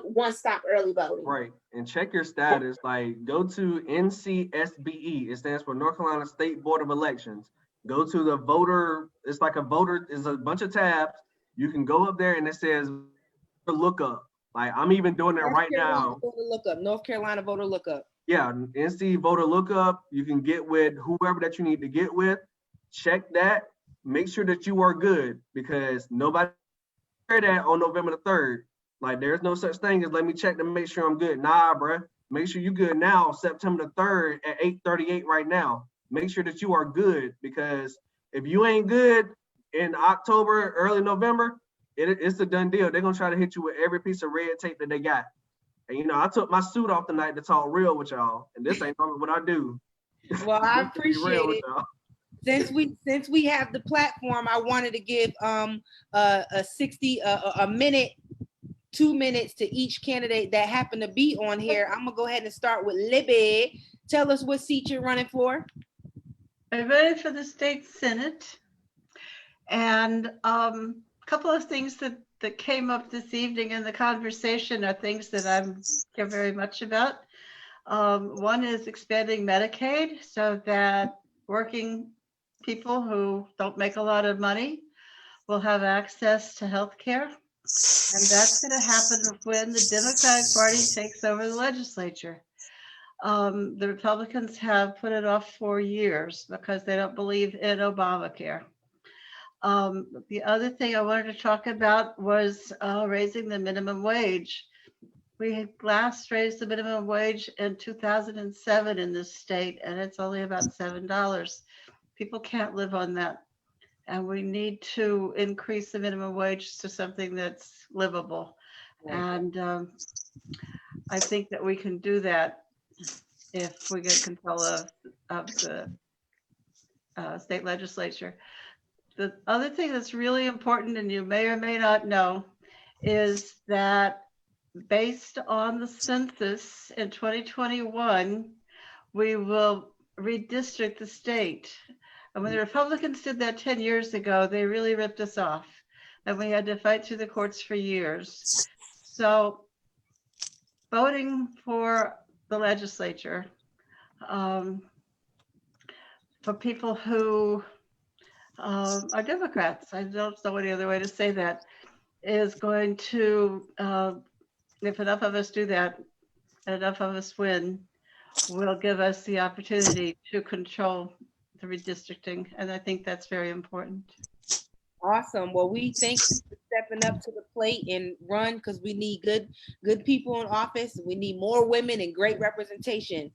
one-stop early voting. Right. And check your status. Like, go to NCSBE. It stands for North Carolina State Board of Elections. Go to the voter. It's like a voter. It's a bunch of tabs. You can go up there and it says look up. Like, I'm even doing that right now. Voter lookup. North Carolina voter lookup. Yeah, NC voter lookup. You can get with whoever that you need to get with. Check that. Make sure that you are good because nobody heard that on November the 3rd. Like, there's no such thing as let me check to make sure I'm good. Nah, bruh. Make sure you're good now, September the 3rd at 8:38 right now. Make sure that you are good because if you ain't good in October, early November, it's a done deal. They're going to try to hit you with every piece of red tape that they got. And, you know, I took my suit off tonight to talk real with y'all, and this ain't normally what I do. Well, I appreciate it. Since we have the platform, I wanted to give a minute, 2 minutes to each candidate that happened to be on here. I'm gonna go ahead and start with Libby. Tell us what seat you're running for. I'm running for the state senate, and a couple of things that came up this evening in the conversation are things that I care very much about. One is expanding Medicaid so that working people who don't make a lot of money will have access to health care. And that's going to happen when the Democratic Party takes over the legislature. The Republicans have put it off for years because they don't believe in Obamacare. The other thing I wanted to talk about was raising the minimum wage. We last raised the minimum wage in 2007 in this state, and it's only about $7. People can't live on that. And we need to increase the minimum wage to something that's livable. And I think that we can do that if we get control of the state legislature. The other thing that's really important, and you may or may not know, is that based on the census in 2021, we will redistrict the state. And when the Republicans did that 10 years ago, they really ripped us off. And we had to fight through the courts for years. So voting for the legislature, for people who are Democrats, I don't know any other way to say that, is going to, if enough of us do that, and enough of us win, will give us the opportunity to control the redistricting. And I think that's very important. Awesome. Well, we thank you for stepping up to the plate and run because we need good people in office. We need more women and great representation.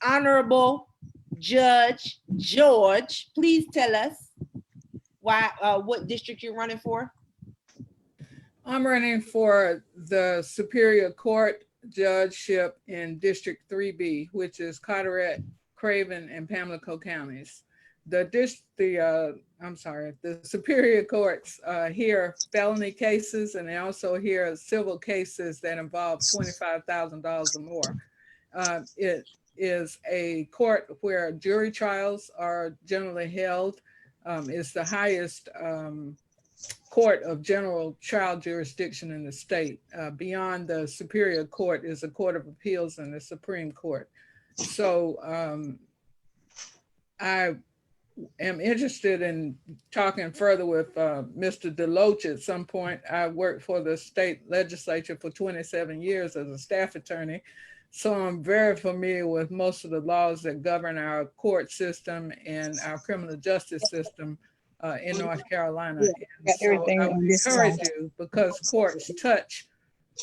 Honorable Judge George, please tell us what district you're running for. I'm running for the Superior Court judgeship in District 3B, which is Carteret, Craven, and Pamlico counties. The Superior Courts hear felony cases, and they also hear civil cases that involve $25,000 or more. It is a court where jury trials are generally held. It's the highest court of general trial jurisdiction in the state. Beyond the Superior Court is the Court of Appeals and the Supreme Court. So I am interested in talking further with Mr. Deloach at some point. I worked for the state legislature for 27 years as a staff attorney. So I'm very familiar with most of the laws that govern our court system and our criminal justice system in North Carolina. And so I would encourage you, because courts touch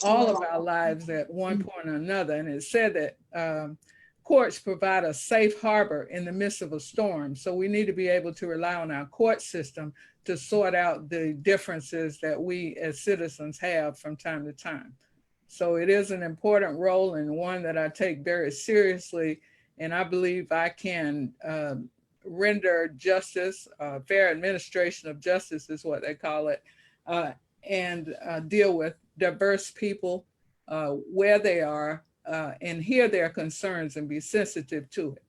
all of our lives at one point or another. And it said that courts provide a safe harbor in the midst of a storm. So we need to be able to rely on our court system to sort out the differences that we as citizens have from time to time. So it is an important role, and one that I take very seriously. And I believe I can render justice, fair administration of justice is what they call it, and deal with diverse people where they are, and hear their concerns and be sensitive to it.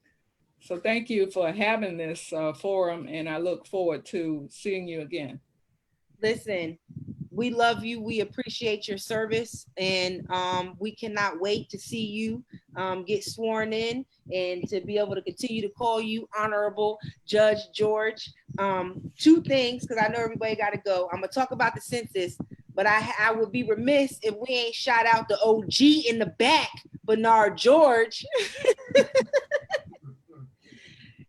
So thank you for having this forum, and I look forward to seeing you again. Listen, we love you. We appreciate your service, and we cannot wait to see you get sworn in and to be able to continue to call you Honorable Judge George. Two things, because I know everybody got to go. I'm going to talk about the census, but I would be remiss if we ain't shout out the OG in the back, Bernard George.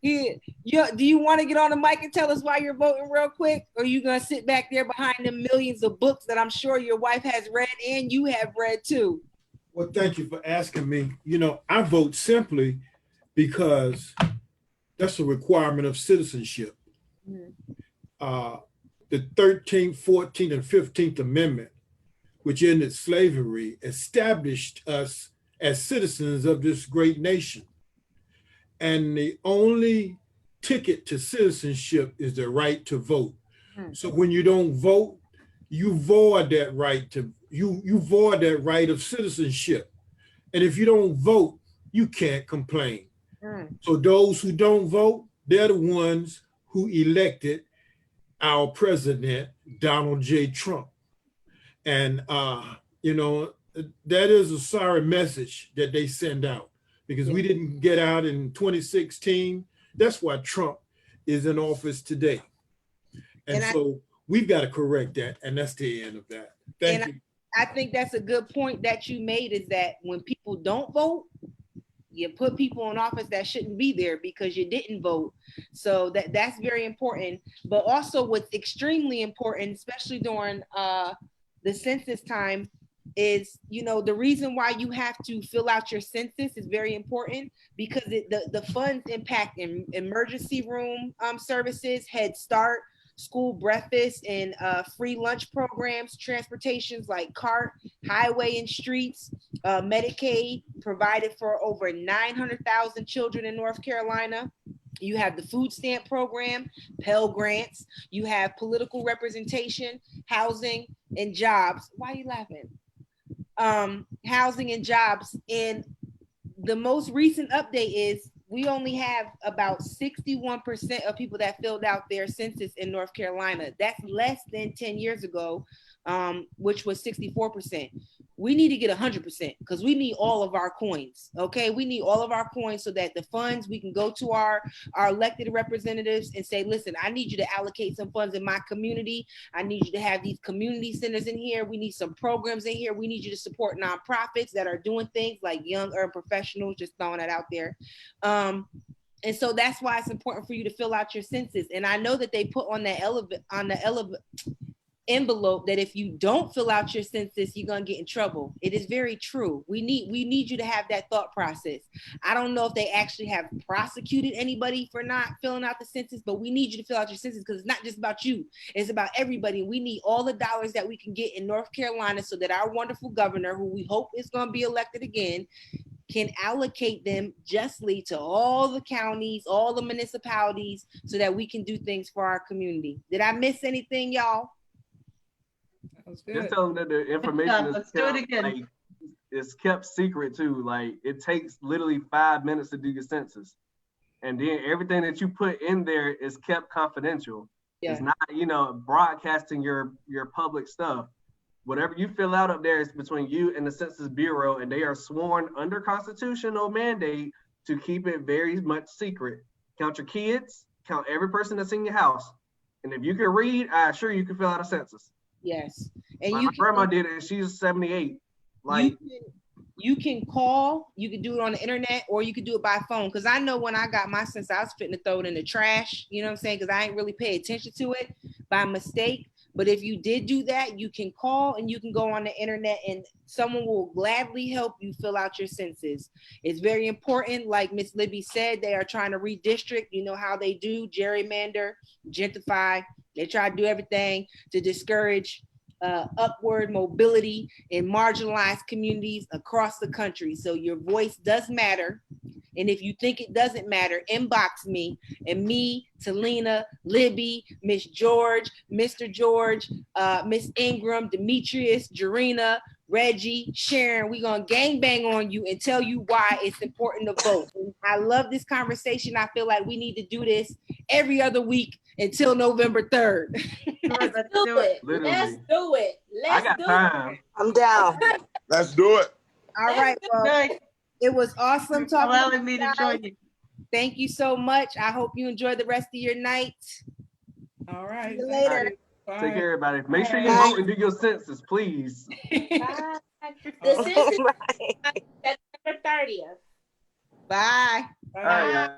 Do you want to get on the mic and tell us why you're voting real quick? Or are you going to sit back there behind the millions of books that I'm sure your wife has read and you have read too? Well, thank you for asking me. You know, I vote simply because that's a requirement of citizenship. Mm-hmm. The 13th, 14th, and 15th Amendment, which ended slavery, established us as citizens of this great nation. And the only ticket to citizenship is the right to vote. Mm-hmm. So when you don't vote, you void that right to you void that right of citizenship. And if you don't vote, you can't complain. Mm-hmm. So those who don't vote, they're the ones who elected our president, Donald J. Trump. And you know, that is a sorry message that they send out, because we didn't get out in 2016. That's why Trump is in office today. And so we've got to correct that. And that's the end of that. Thank you. I think that's a good point that you made, is that when people don't vote, you put people in office that shouldn't be there because you didn't vote. So that's very important. But also what's extremely important, especially during the census time, is, you know, the reason why you have to fill out your census is very important, because the funds impact in emergency room services, Head Start, school breakfast, and free lunch programs, transportations like CART, highway and streets, Medicaid provided for over 900,000 children in North Carolina. You have the food stamp program, Pell Grants, you have political representation, housing and jobs. Why are you laughing? Housing and jobs. And the most recent update is we only have about 61% of people that filled out their census in North Carolina. That's less than 10 years ago, which was 64%. We need to get 100% because we need all of our coins, okay? We need all of our coins so that the funds, we can go to our elected representatives and say, listen, I need you to allocate some funds in my community. I need you to have these community centers in here. We need some programs in here. We need you to support nonprofits that are doing things like Young Urban Professionals, just throwing that out there. And so that's why it's important for you to fill out your census. And I know that they put on the envelope that if you don't fill out your census, you're gonna get in trouble. It is very true. We need you to have that thought process. I don't know if they actually have prosecuted anybody for not filling out the census, but we need you to fill out your census because it's not just about you. It's about everybody. We need all the dollars that we can get in North Carolina so that our wonderful governor, who we hope is gonna be elected again, can allocate them justly to all the counties, all the municipalities, so that we can do things for our community. Did I miss anything, y'all? Just tell them that the information is Let's do it kept, again. like, it's kept secret too. Like, it takes literally 5 minutes to do your census. And then everything that you put in there is kept confidential. Yeah. It's not, broadcasting your public stuff. Whatever you fill out up there is between you and the Census Bureau, and they are sworn under constitutional mandate to keep it very much secret. Count your kids, count every person that's in your house. And if you can read, I assure you can fill out a census. Yes. And my grandma did it, and she's 78. Like, you can call, you can do it on the internet, or you can do it by phone. Because I know when I got my census, I was fitting to throw it in the trash, you know what I'm saying? Because I ain't really pay attention to it by mistake. But if you did do that, you can call and you can go on the internet, and someone will gladly help you fill out your census. It's very important. Like Miss Libby said, they are trying to redistrict. You know how they do, gerrymander, gentrify. They try to do everything to discourage upward mobility in marginalized communities across the country. So your voice does matter. And if you think it doesn't matter, inbox me, and me, Talina, Libby, Miss George, Mr. George, Miss Ingram, Demetrius, Jarena, Reggie, Sharon, we're going to gangbang on you and tell you why it's important to vote. And I love this conversation. I feel like we need to do this every other week until November 3rd. Let's do it. Literally. Let's do it. I got time. I'm down. Let's do it. All right. Well, it was awesome talking allowing me to join you. Thank you so much. I hope you enjoy the rest of your night. All right. See you later. Take care, everybody. Make sure you vote and do your census, please. Bye. The census is September 30th. Bye. All right, guys.